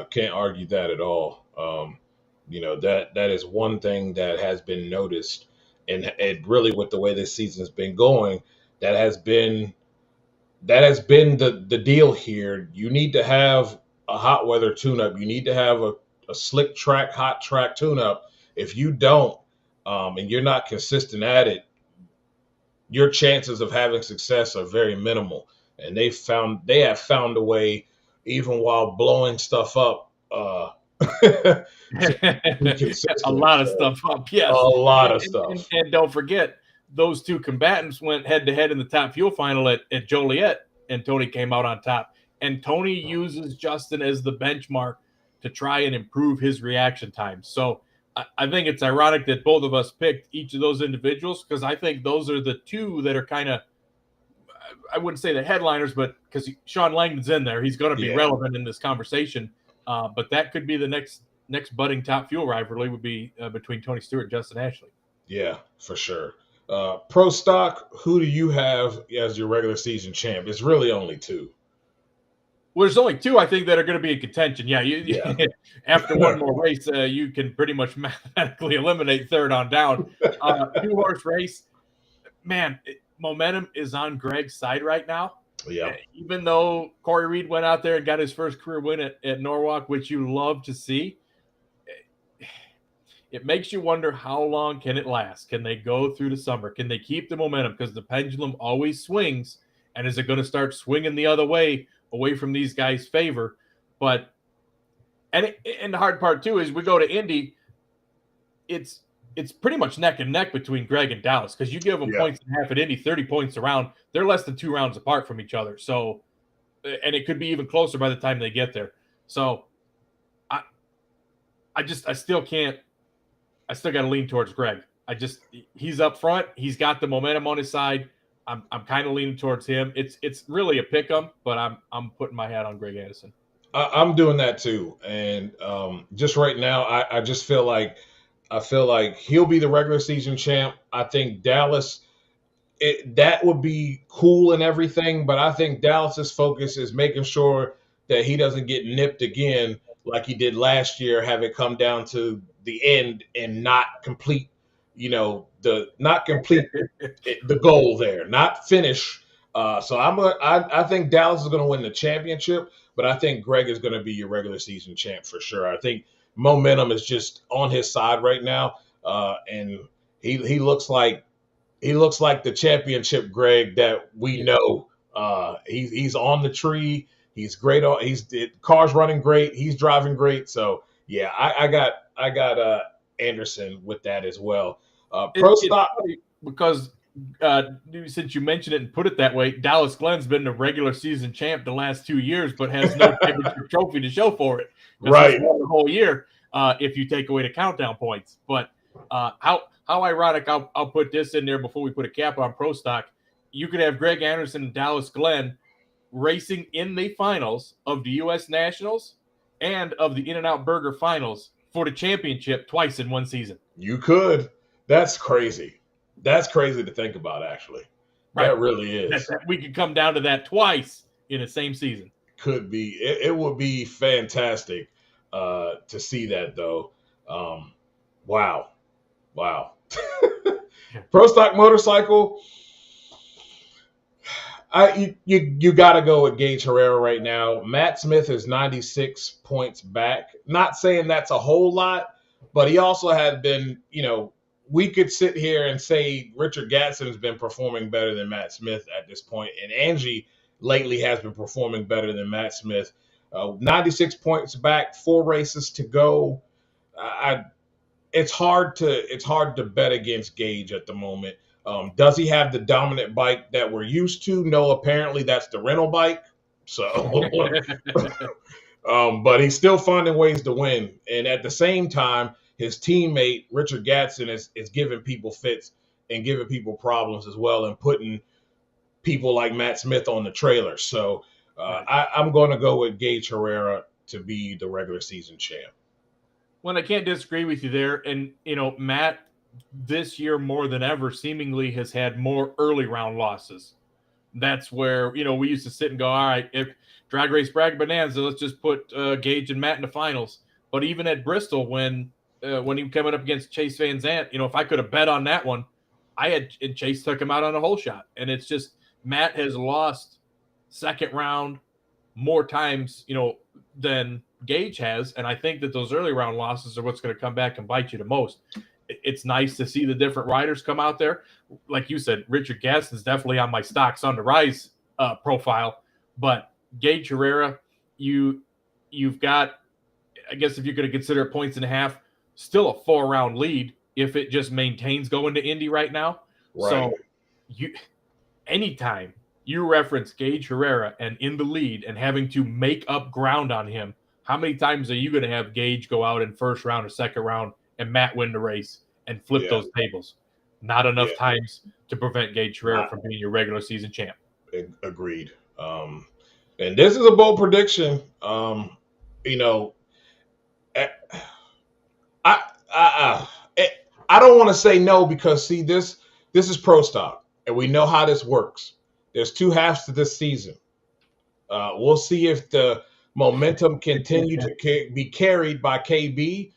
Can't argue that at all. That is one thing that has been noticed, and really with the way this season's been going, that has been the deal here. You need to have a hot weather tune-up. You need to have a slick track, hot track tune-up. If you don't, and you're not consistent at it, your chances of having success are very minimal. And they have found a way, even while blowing stuff up, a lot of stuff up. Yes, a lot of stuff. And don't forget, those two combatants went head-to-head in the top fuel final at Joliet, and Tony came out on top. And Tony uses Justin as the benchmark to try and improve his reaction time. So I think it's ironic that both of us picked each of those individuals, because I think those are the two that are kind of, I wouldn't say the headliners, but because Sean Langdon's in there, he's going to be relevant in this conversation. But that could be the next budding top fuel rivalry would be between Tony Stewart and Justin Ashley. Yeah, for sure. Pro Stock, who do you have as your regular season champ? It's really only two. Well, there's only two, I think, that are going to be in contention. Yeah. After one more race, you can pretty much mathematically eliminate third on down. 2-horse race, man, momentum is on Greg's side right now. Yeah. Even though Corey Reed went out there and got his first career win at Norwalk, which you love to see, it makes you wonder how long can it last? Can they go through the summer? Can they keep the momentum? Because the pendulum always swings, and is it going to start swinging the other way, away from these guys' favor? But and the hard part too is we go to Indy, it's pretty much neck and neck between Greg and Dallas, because you give them points and a half at Indy, 30 points around, they're less than 2 rounds apart from each other. So, and it could be even closer by the time they get there. So I still got to lean towards Greg. He's up front, he's got the momentum on his side. I'm kind of leaning towards him. It's really a pick 'em, but I'm putting my hat on Greg Anderson. I'm doing that too, and just right now, I just feel like he'll be the regular season champ. I think Dallas, that would be cool and everything, but I think Dallas's focus is making sure that he doesn't get nipped again like he did last year, have it come down to the end and not complete. Not complete the goal there, not finish. So I think Dallas is going to win the championship, but I think Greg is going to be your regular season champ for sure. I think momentum is just on his side right now, and he looks like the championship Greg that we know. He's on the tree. He's great. Car's running great. He's driving great. So yeah, I got Anderson with that as well. Pro Stock, because since you mentioned it and put it that way, Dallas Glenn's been the regular season champ the last 2 years, but has no championship trophy to show for it. Right, he's won the whole year if you take away the countdown points. But how ironic! I'll put this in there before we put a cap on Pro Stock. You could have Greg Anderson and Dallas Glenn racing in the finals of the U.S. Nationals and of the In-N-Out Burger Finals for the championship twice in one season. You could. That's crazy. That's crazy to think about, actually. Right. That really is. We could come down to that twice in the same season. Could be. It would be fantastic to see that, though. Wow. Pro Stock Motorcycle, you got to go with Gage Herrera right now. Matt Smith is 96 points back. Not saying that's a whole lot, but he also had been, we could sit here and say Richard Gatson has been performing better than Matt Smith at this point, and Angie lately has been performing better than Matt Smith. 96 points back, 4 races to go. It's hard to bet against Gage at the moment. Does he have the dominant bike that we're used to? No, apparently that's the rental bike. So, but he's still finding ways to win, and at the same time, his teammate, Richard Gatson, is giving people fits and giving people problems as well and putting people like Matt Smith on the trailer. So I'm going to go with Gage Herrera to be the regular season champ. Well, I can't disagree with you there. And, Matt, this year more than ever, seemingly has had more early round losses. That's where, we used to sit and go, all right, if drag race bracket bonanza, let's just put Gage and Matt in the finals. But even at Bristol, when he came up against Chase Van Zandt, if I could have bet on that one, and Chase took him out on a hole shot. And it's just, Matt has lost second round more times, than Gage has. And I think that those early round losses are what's going to come back and bite you the most. It's nice to see the different riders come out there. Like you said, Richard Gaston's definitely on my stocks on the rise profile. But Gage Herrera, you've got, I guess if you're going to consider it points and a half, still a 4-round lead if it just maintains going to Indy right now. Right. So anytime you reference Gage Herrera and in the lead and having to make up ground on him, how many times are you going to have Gage go out in first round or second round and Matt win the race and flip those tables? Not enough times to prevent Gage Herrera from being your regular season champ. Agreed. And this is a bold prediction. I don't want to say no because see this is pro stock and we know how this works. There's two halves to this season. We'll see if the momentum continue to be carried by KB.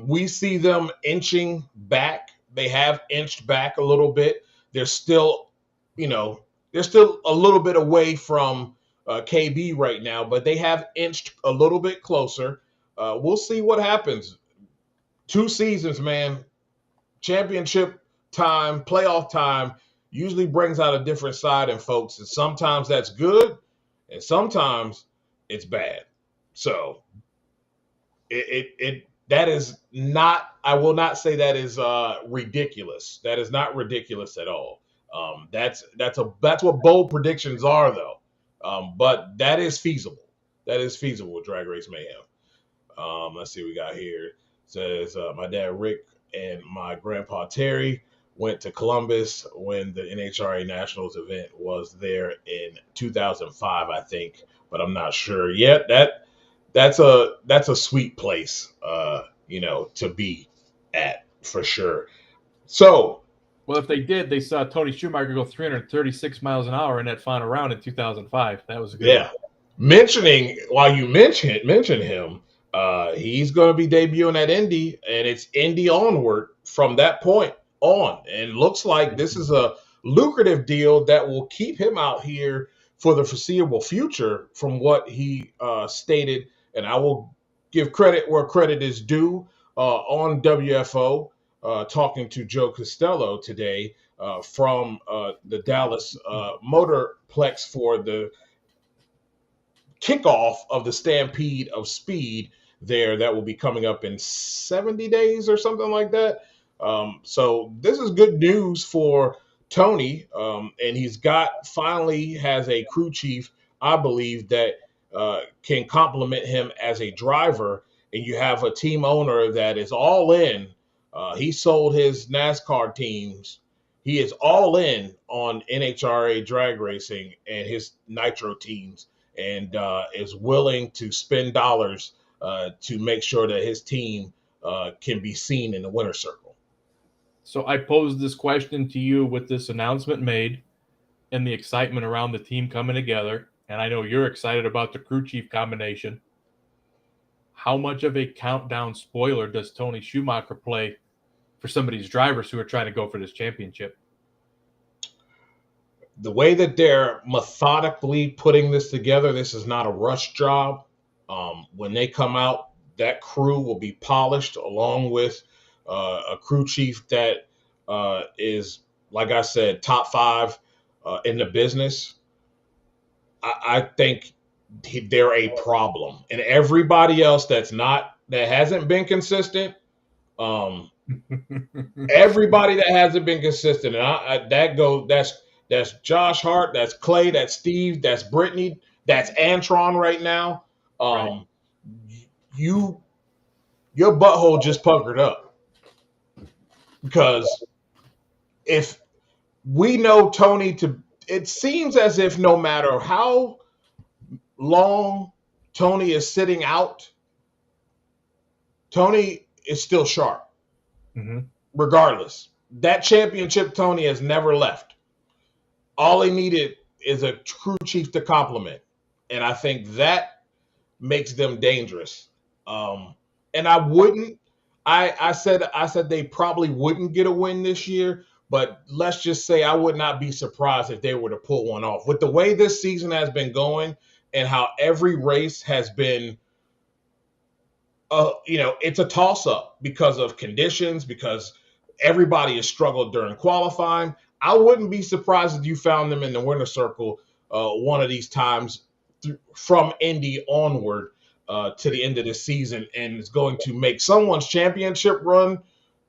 We see them inching back. They have inched back a little bit. They're still a little bit away from KB right now, but they have inched a little bit closer. We'll see what happens. 2 seasons, man. Championship time, playoff time usually brings out a different side in folks. And sometimes that's good, and sometimes it's bad. So that is not, I will not say that is ridiculous. That is not ridiculous at all. That's what bold predictions are, though. But that is feasible. That is feasible with Drag Race Mayhem. Let's see what we got here. It says my dad Rick and my grandpa Terry went to Columbus when the NHRA Nationals event was there in 2005, I think, but I'm not sure yet. That's a sweet place, to be at for sure. So, well, if they did, they saw Tony Schumacher go 336 miles an hour in that final round in 2005. That was a good one. Mentioning while you mention him, he's going to be debuting at Indy, and it's Indy onward from that point on. And it looks like this is a lucrative deal that will keep him out here for the foreseeable future from what he stated. And I will give credit where credit is due on WFO, talking to Joe Costello today from the Dallas Motorplex for the kickoff of the Stampede of Speed there that will be coming up in 70 days or something like that. So this is good news for Tony. And he's finally has a crew chief, I believe, that can complement him as a driver. And you have a team owner that is all in. He sold his NASCAR teams. He is all in on NHRA drag racing and his nitro teams, and is willing to spend dollars to make sure that his team can be seen in the winner's circle. So I posed this question to you with this announcement made and the excitement around the team coming together, and I know you're excited about the crew chief combination. How much of a countdown spoiler does Tony Schumacher play for some of these drivers who are trying to go for this championship? The way that they're methodically putting this together, this is not a rush job. When they come out, that crew will be polished along with a crew chief that is, like I said, top 5 in the business. I think they're a problem, and everybody else that hasn't been consistent. Everybody that hasn't been consistent, and that's Josh Hart, that's Clay, that's Steve, that's Brittany, that's Antron right now. Right. Your butthole just puckered up, because if we know Tony it seems as if no matter how long Tony is sitting out, Tony is still sharp. Mm-hmm. Regardless. That championship Tony has never left. All he needed is a crew chief to compliment. And I think that makes them dangerous. And I said they probably wouldn't get a win this year, but let's just say I would not be surprised if they were to pull one off. With the way this season has been going and how every race has been, it's a toss-up because of conditions, because everybody has struggled during qualifying. I wouldn't be surprised if you found them in the winner's circle one of these times from Indy onward to the end of the season, and it's going to make someone's championship run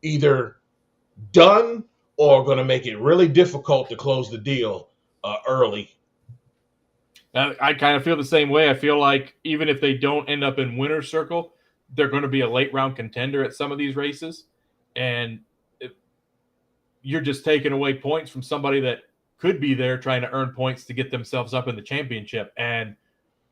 either done or going to make it really difficult to close the deal early. I kind of feel the same way. I feel like even if they don't end up in winner's circle, they're going to be a late round contender at some of these races. And you're just taking away points from somebody that could be there trying to earn points to get themselves up in the championship. And,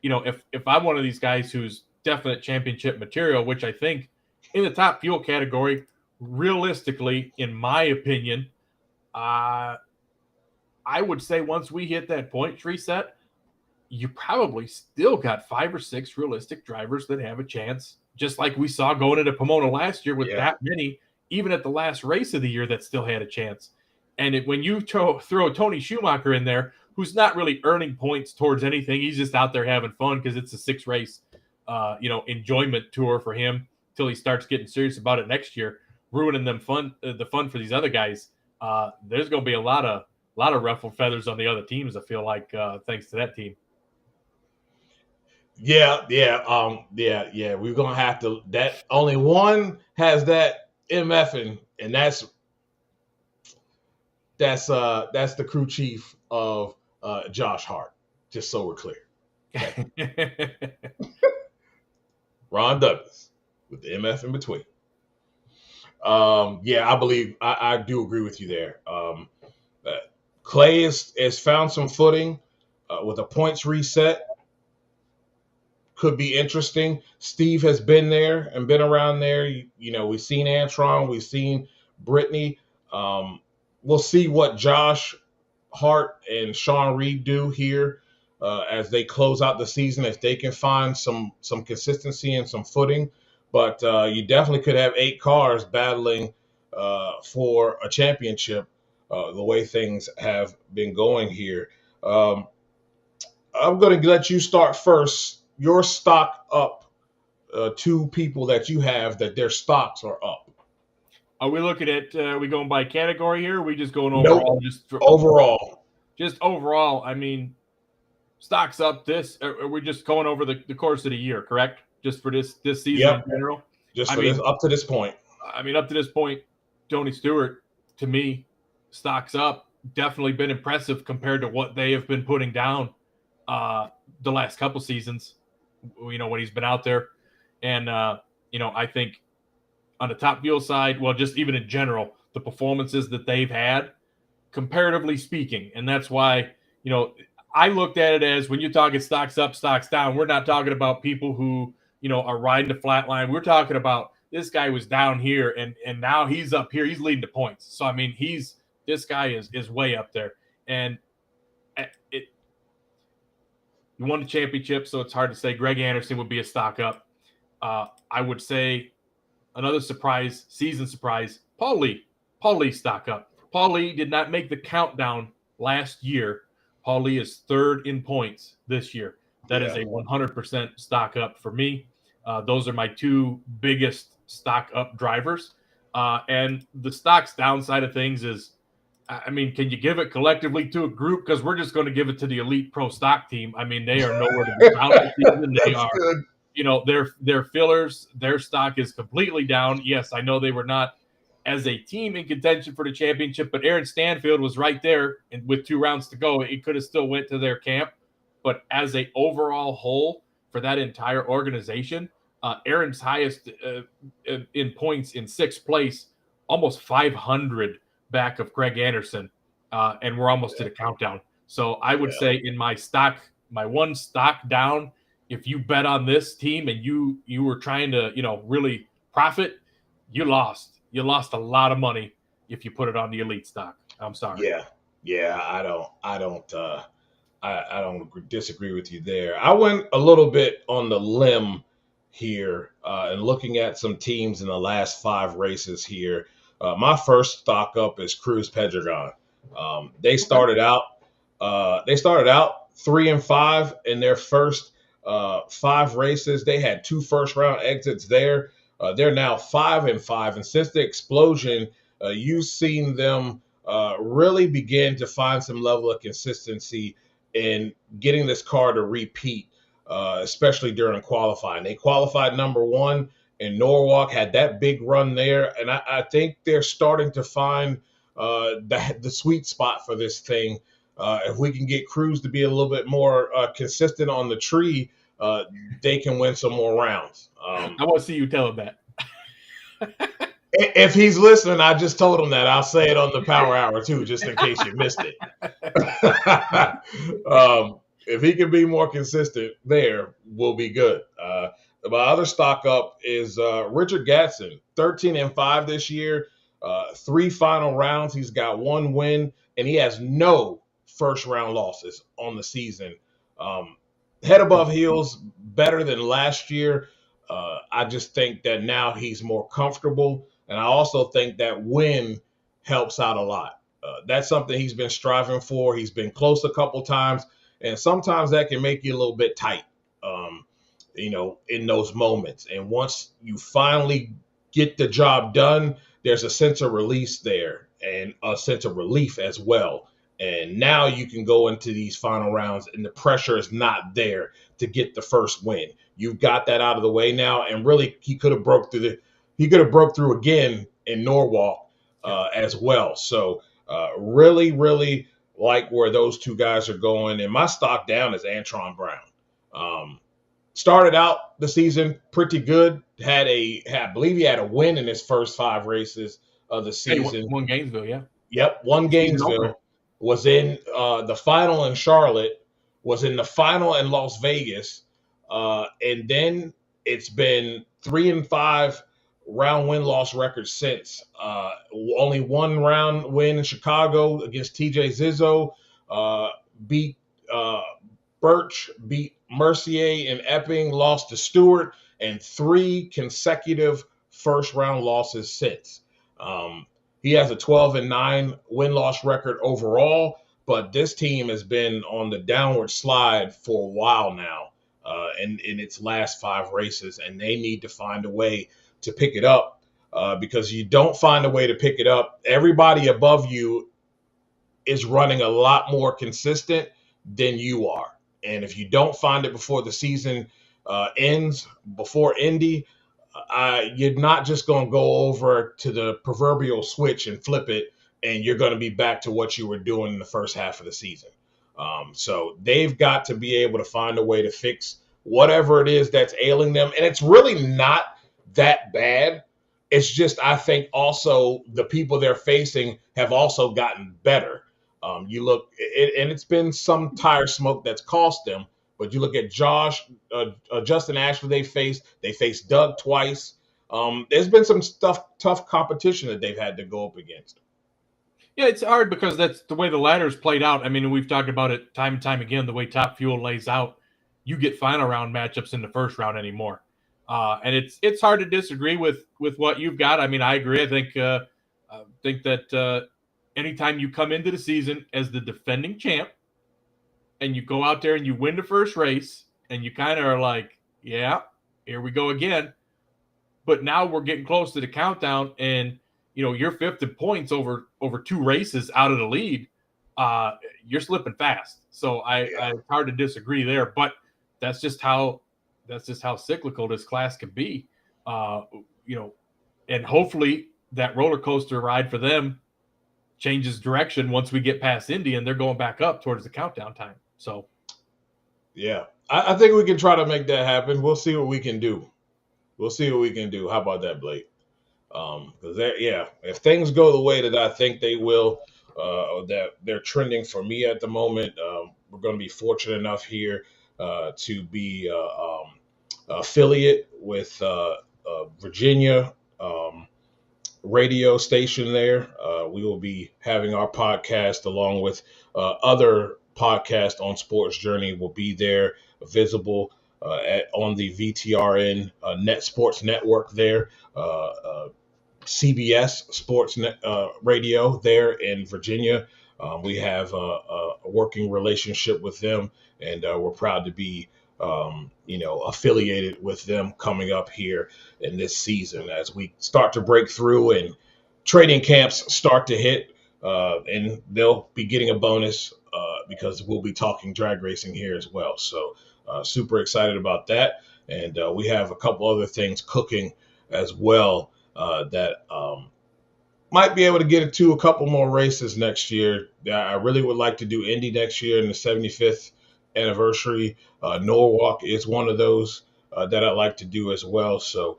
if I'm one of these guys who's definite championship material, which I think in the top fuel category, realistically, in my opinion, I would say once we hit that points reset, you probably still got 5 or 6 realistic drivers that have a chance, just like we saw going into Pomona last year with that many, even at the last race of the year, that still had a chance. And when you throw Tony Schumacher in there, who's not really earning points towards anything, he's just out there having fun because it's a 6-race, enjoyment tour for him till he starts getting serious about it next year, ruining the fun for these other guys. There's going to be a lot of ruffled feathers on the other teams, I feel like, thanks to that team. Yeah. We're gonna have to. That only one has that MFing, and that's the crew chief of Josh Hart. Just so we're clear, okay. Ron Douglas with the MF in between. I believe I do agree with you there. Clay has found some footing with a points reset. Could be interesting. Steve has been there and been around there. We've seen Antron, we've seen Brittany. We'll see what Josh Hart and Sean Reed do here as they close out the season, if they can find some consistency and some footing. But you definitely could have 8 cars battling for a championship the way things have been going here. I'm going to let you start first. Your stock up, 2 people that you have that their stocks are up. Are we looking at, we going by category here? Or are we just going overall? Nope. Overall. Just overall, I mean, stocks up this. Are we just going over the course of the year, correct? Just for this season in general? Just for this, up to this point. I mean, up to this point, Tony Stewart, to me, stocks up. Definitely been impressive compared to what they have been putting down the last couple seasons, when he's been out there. And, I think on the top fuel side, well, just even in general, the performances that they've had, comparatively speaking. And that's why, I looked at it as when you're talking stocks up, stocks down, we're not talking about people who, are riding the flat line. We're talking about this guy was down here and now he's up here. He's leading the points. So, I mean, this guy is way up there. And he won the championship, so it's hard to say. Greg Anderson would be a stock up. I would say another season surprise, Paul Lee. Paul Lee stock up. Paul Lee did not make the countdown last year. Paul Lee is 3rd in points this year. That is a 100% stock up for me. Those are my 2 biggest stock up drivers. And the stocks downside of things is, I mean, can you give it collectively to a group? Because we're just going to give it to the elite pro stock team. I mean, they are nowhere to be found this season. They are, good. Their fillers, their stock is completely down. Yes, I know they were not as a team in contention for the championship, but Aaron Stanfield was right there, and with 2 rounds to go, it could have still went to their camp. But as a overall whole for that entire organization, Aaron's highest in points in 6th place, almost 500 back of Greg Anderson, and we're almost to the countdown. So I would say in my one stock down if you bet on this team and you were trying to, really profit, you lost. You lost a lot of money if you put it on the elite stock. I'm sorry. Yeah. I don't disagree with you there. I went a little bit on the limb here and looking at some teams in the last 5 races here. My first stock up is Cruz Pedregon. They started out 3-5 in their first 5 races. They had 2 first-round exits there. They're now 5-5, and since the explosion, you've seen them really begin to find some level of consistency in getting this car to repeat, especially during qualifying. They qualified number 1 in Norwalk, had that big run there, and I think they're starting to find the sweet spot for this thing. If we can get Cruz to be a little bit more consistent on the tree, they can win some more rounds. I want to see you tell him that. If he's listening, I just told him that. I'll say it on the Power Hour too, just in case you missed it. If he can be more consistent there, we'll be good. My other stock up is Richard Gatson, 13-5 this year, 3 final rounds. He's got 1 win, and he has no first-round losses on the season. Head above heels, better than last year. I just think that now he's more comfortable, and I also think that win helps out a lot. That's something he's been striving for. He's been close a couple times, and sometimes that can make you a little bit tight, in those moments. And once you finally get the job done, there's a sense of release there and a sense of relief as well. And now you can go into these final rounds and the pressure is not there to get the first win. You've got that out of the way now. And really, he could have broke through again in Norwalk as well. So really, really like where those 2 guys are going. And my stock down is Antron Brown. Started out the season pretty good. I believe he had a win in his first 5 races of the season. Won Gainesville, yeah. Yep, won Gainesville. Was in the final in Charlotte, was in the final in Las Vegas, and then it's been 3-5 round win-loss record since. Only 1 round win in Chicago against TJ Zizzo, beat Birch, beat Mercier and Epping, lost to Stewart, and 3 consecutive first-round losses since. He has a 12-9 win-loss record overall, but this team has been on the downward slide for a while now in its last 5 races, and they need to find a way to pick it up because you don't find a way to pick it up. Everybody above you is running a lot more consistent than you are. And if you don't find it before the season ends, before Indy, you're not just going to go over to the proverbial switch and flip it, and you're going to be back to what you were doing in the first half of the season. So they've got to be able to find a way to fix whatever it is that's ailing them. And it's really not that bad. It's just, I think also the people they're facing have also gotten better. You look, and it's been some tire smoke that's cost them. But you look at Justin Ashley they faced Doug twice. There's been some tough competition that they've had to go up against. Yeah, it's hard because that's the way the ladder's played out. I mean, we've talked about it time and time again, the way Top Fuel lays out. You get final round matchups in the first round anymore. And it's hard to disagree with what you've got. I mean, I agree. I think that anytime you come into the season as the defending champ, and you go out there and you win the first race, and you kind of are like, yeah, here we go again. But now we're getting close to the countdown, and you're 5th in points over 2 races out of the lead. You're slipping fast. So it's hard to disagree there. But that's just how cyclical this class can be. And hopefully that roller coaster ride for them changes direction once we get past Indy and they're going back up towards the countdown time. So, yeah, I think we can try to make that happen. We'll see what we can do. How about that, Blake? Because if things go the way that I think they will, that they're trending for me at the moment, we're going to be fortunate enough here to be affiliate with Virginia radio station there. We will be having our podcast along with other podcasts on Sports Journey will be there visible on the VTRN Net Sports Network there. CBS Sports Radio there in Virginia. We have a working relationship with them, and we're proud to be, affiliated with them coming up here in this season as we start to break through and training camps start to hit, and they'll be getting a bonus because we'll be talking drag racing here as well. So super excited about that. And we have a couple other things cooking as well that might be able to get it to a couple more races next year. I really would like to do Indy next year in the 75th anniversary. Norwalk is one of those that I'd like to do as well. So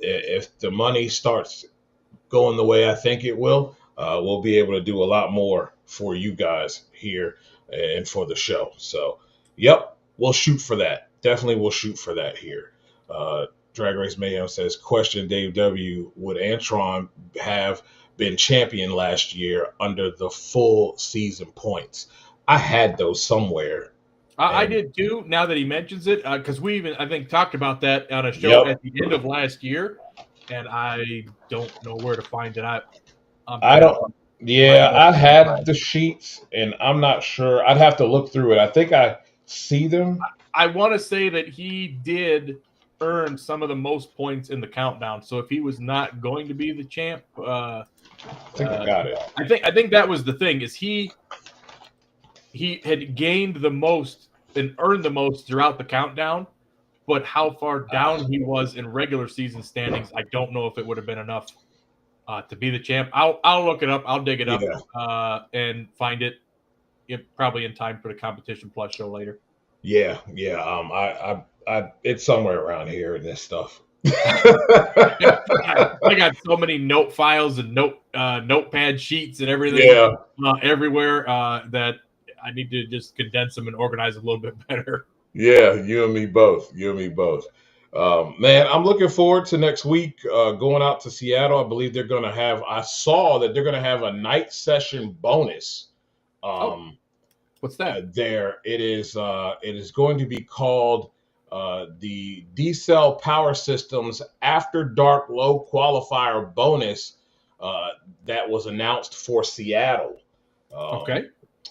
if the money starts going the way I think it will, we'll be able to do a lot more for you guys here and for the show. So, yep, we'll shoot for that. Definitely we'll shoot for that here. Drag Race Mayhem says, question Dave W. Would Antron have been champion last year under the full season points? I had those somewhere. I did too, now that he mentions it, because we even, I think, talked about that on a show at the end of last year, and I don't know where to find it. I had the sheets, and I'm not sure. I'd have to look through it. I think I see them. I want to say that he did earn some of the most points in the countdown. So if he was not going to be the champ, I think I got it. I think that was the thing, is he had gained the most and earned the most throughout the countdown, but how far down he was in regular season standings, I don't know if it would have been enough to be the champ. I'll look it up. I'll dig it up and find it. Probably in time for the Competition Plus show later. Yeah. I it's somewhere around here in this stuff. I got so many note files and notepad sheets and everything everywhere that I need to just condense them and organize them a little bit better. Yeah, you and me both. Man, I'm looking forward to next week going out to Seattle. I believe they're going to have, I saw that they're going to have a night session bonus. What's that? There. It is going to be called the D-Cell Power Systems After Dark Low Qualifier bonus that was announced for Seattle. Okay.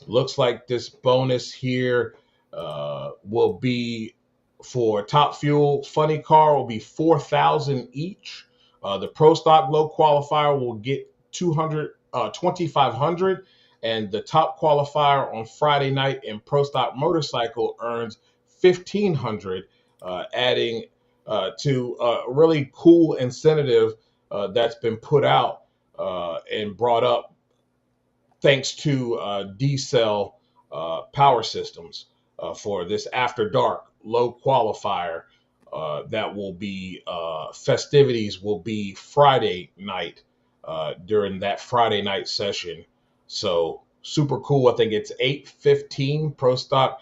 Looks like this bonus here will be for Top Fuel Funny Car will be $4,000 each. The Pro Stock Low Qualifier will get $2,500, and the top qualifier on Friday night in Pro Stock Motorcycle earns $1,500, adding to a really cool incentive that's been put out and brought up thanks to D-Cell Power Systems for this After Dark low qualifier that will be festivities will be Friday night during that Friday night session. So super cool. I think it's 8:15 Pro Stock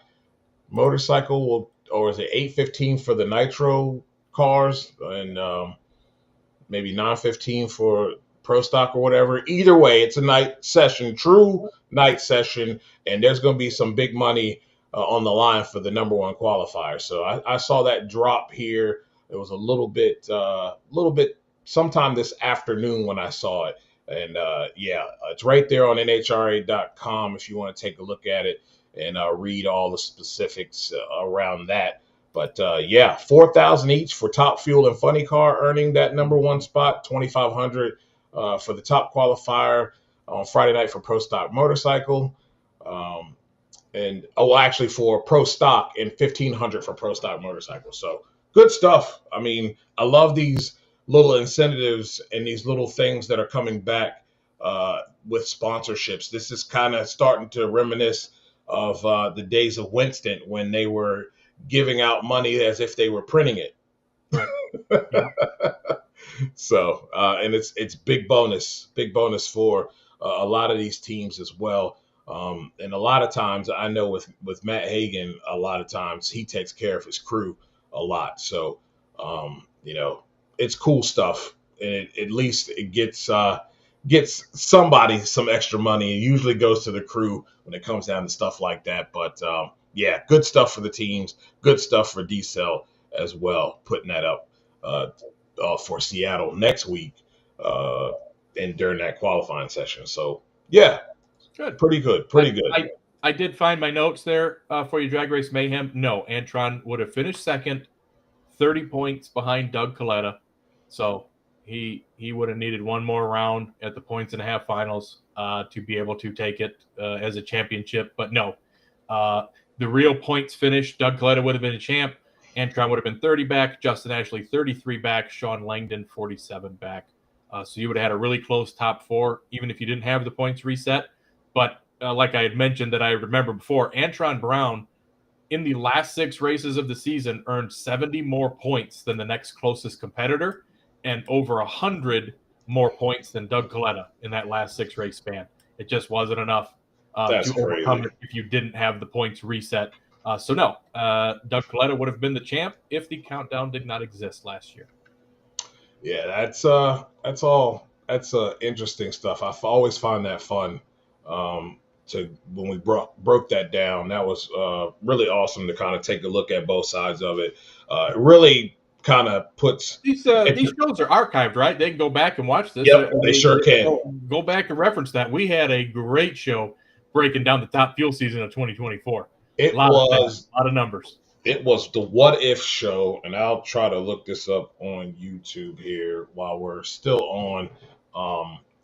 Motorcycle or is it 8:15 for the Nitro cars and maybe 9:15 for Pro Stock or whatever. Either way, it's a night session, true night session, and there's going to be some big money on the line for the number one qualifier. So I saw that drop here. It was a little bit sometime this afternoon when I saw it. And it's right there on NHRA.com if you want to take a look at it and read all the specifics around that. But $4,000 each for Top Fuel and Funny Car earning that number one spot, $2,500 for the top qualifier on Friday night for Pro Stock Motorcycle. And actually for Pro Stock and $1,500 for Pro Stock Motorcycle. So good stuff. I mean, I love these little incentives and these little things that are coming back with sponsorships. This is kind of starting to reminisce of the days of Winston when they were giving out money as if they were printing it. Right. So, and it's big bonus for a lot of these teams as well. And a lot of times, I know with Matt Hagan, a lot of times he takes care of his crew a lot. So, it's cool stuff. And at least it gets somebody some extra money. It usually goes to the crew when it comes down to stuff like that. But yeah, good stuff for the teams. Good stuff for D-Cell as well. Putting that up for Seattle next week and during that qualifying session. So yeah, Good. Pretty good. I did find my notes there for you, Drag Race Mayhem. No, Antron would have finished second, 30 points behind Doug Coletta. So he would have needed one more round at the points and a half finals to be able to take it as a championship. But no, the real points finish, Doug Coletta would have been a champ. Antron would have been 30 back, Justin Ashley 33 back, Sean Langdon 47 back. So you would have had a really close top four, even if you didn't have the points reset. But like I had mentioned that I remember before, Antron Brown in the last 6 races of the season earned 70 more points than the next closest competitor and over 100 more points than Doug Coletta in that last 6 race span. It just wasn't enough to overcome it if you didn't have the points reset. So no, Doug Coletta would have been the champ if the countdown did not exist last year. Yeah, that's interesting stuff. I always find that fun. To when we broke that down, that was really awesome to kind of take a look at both sides of it. It really kind of puts these shows are archived, right? They can go back and watch this. Yep, they sure can. Go back and reference that. We had a great show breaking down the top fuel season of 2024. A lot of numbers. It was the What If show, and I'll try to look this up on YouTube here while we're still on.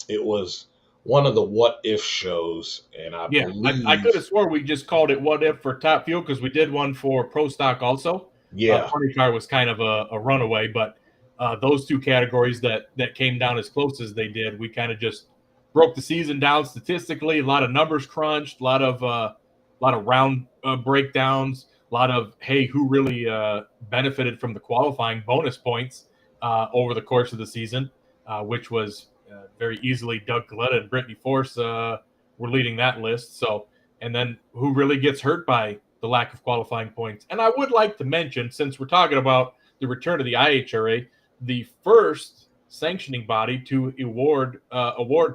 It was one of the What If shows, and I believe I could have swore we just called it What If for Top Fuel because we did one for Pro Stock also. Yeah, Party Car was kind of a runaway, but those two categories that came down as close as they did, we kind of just broke the season down statistically. A lot of numbers crunched, a lot of round breakdowns, a lot of who really benefited from the qualifying bonus points over the course of the season, which was very easily Doug Coletta and Brittany Force were leading that list. So, and then who really gets hurt by the lack of qualifying points? And I would like to mention, since we're talking about the return of the IHRA, the first sanctioning body to award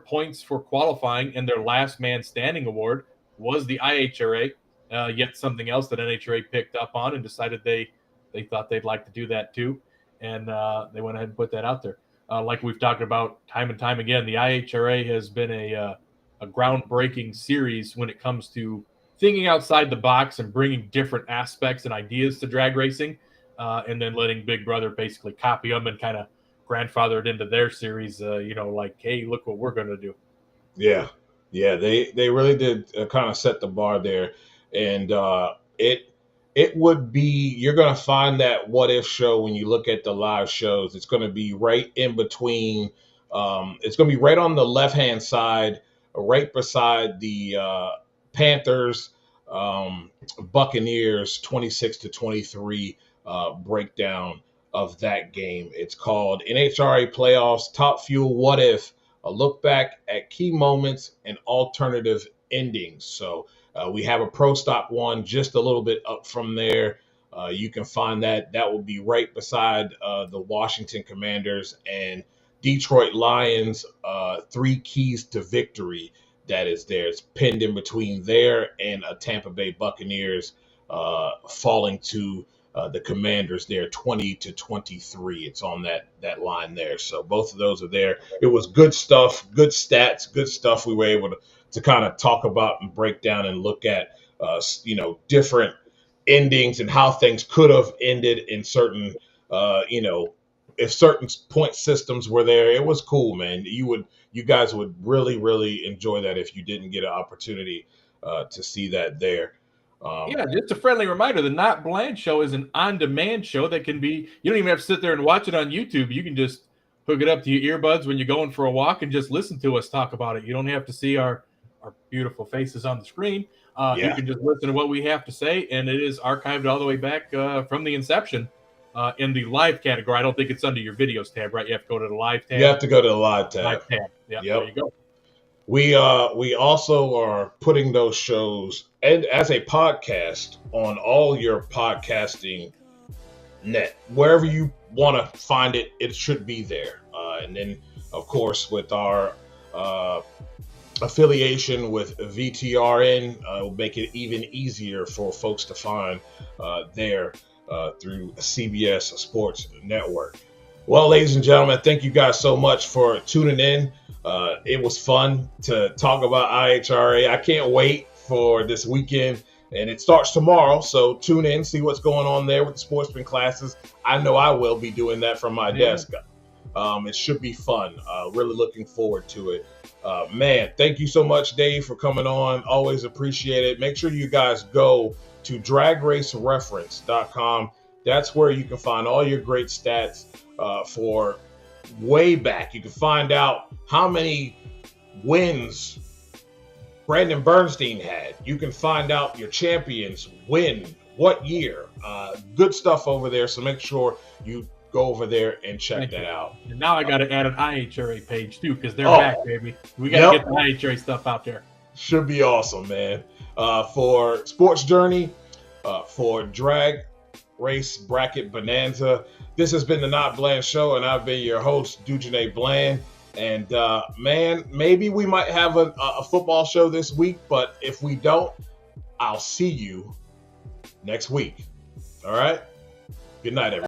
points for qualifying and their last man standing award was the IHRA. Yet something else that NHRA picked up on and decided they thought they'd like to do that too, and they went ahead and put that out there. Like we've talked about time and time again, the IHRA has been a groundbreaking series when it comes to thinking outside the box and bringing different aspects and ideas to drag racing, and then letting Big Brother basically copy them and kind of grandfather it into their series. Like, hey, look what we're going to do. Yeah, they really did kind of set the bar there, and it would be, you're going to find that What If show when you look at the live shows. It's going to be right in between. It's going to be right on the left-hand side, right beside the Panthers, Buccaneers 26-23 breakdown of that game. It's called NHRA Playoffs Top Fuel What If, a look back at key moments and alternative endings. So we have a Pro Stock one just a little bit up from there. You can find that. That will be right beside the Washington Commanders and Detroit Lions, 3 keys to victory. That is there. It's pinned in between there and Tampa Bay Buccaneers falling to the Commanders there, 20-23. It's on that line there. So both of those are there. It was good stuff, good stats, good stuff we were able to kind of talk about and break down and look at, different endings and how things could have ended in certain, if certain point systems were there. It was cool, man. You guys would really, really enjoy that if you didn't get an opportunity to see that there. Just a friendly reminder, the NotBland Show is an on-demand show that can be, you don't even have to sit there and watch it on YouTube. You can just hook it up to your earbuds when you're going for a walk and just listen to us talk about it. You don't have to see our beautiful faces on the screen. You can just listen to what we have to say, and it is archived all the way back from the inception in the live category. I don't think it's under your videos tab, right? You have to go to the live tab. You have to go to the live tab. Yeah, yep. There you go. We also are putting those shows and as a podcast on all your podcasting net. Wherever you want to find it, it should be there. And then, of course, with our affiliation with VTRN, will make it even easier for folks to find there through CBS Sports Network. Well, ladies and gentlemen, thank you guys so much for tuning in. It was fun to talk about IHRA. I can't wait for this weekend, and it starts tomorrow. So tune in, see what's going on there with the sportsman classes. I know I will be doing that from my desk. It should be fun. Really looking forward to it. Man, thank you so much, Dave, for coming on. Always appreciate it. Make sure you guys go to dragracereference.com. That's where you can find all your great stats for way back. You can find out how many wins Brandon Bernstein had. You can find out your champions win what year. Good stuff over there. So make sure you go over there and check that out. And now I got to add an IHRA page too, because they're back, baby. We got to get the IHRA stuff out there. Should be awesome, man. For Sports Journey, for Drag Race Bracket Bonanza, this has been the NotBland Show, and I've been your host, Dujunnea Bland. And man, maybe we might have a football show this week, but if we don't, I'll see you next week. All right? Good night, everyone.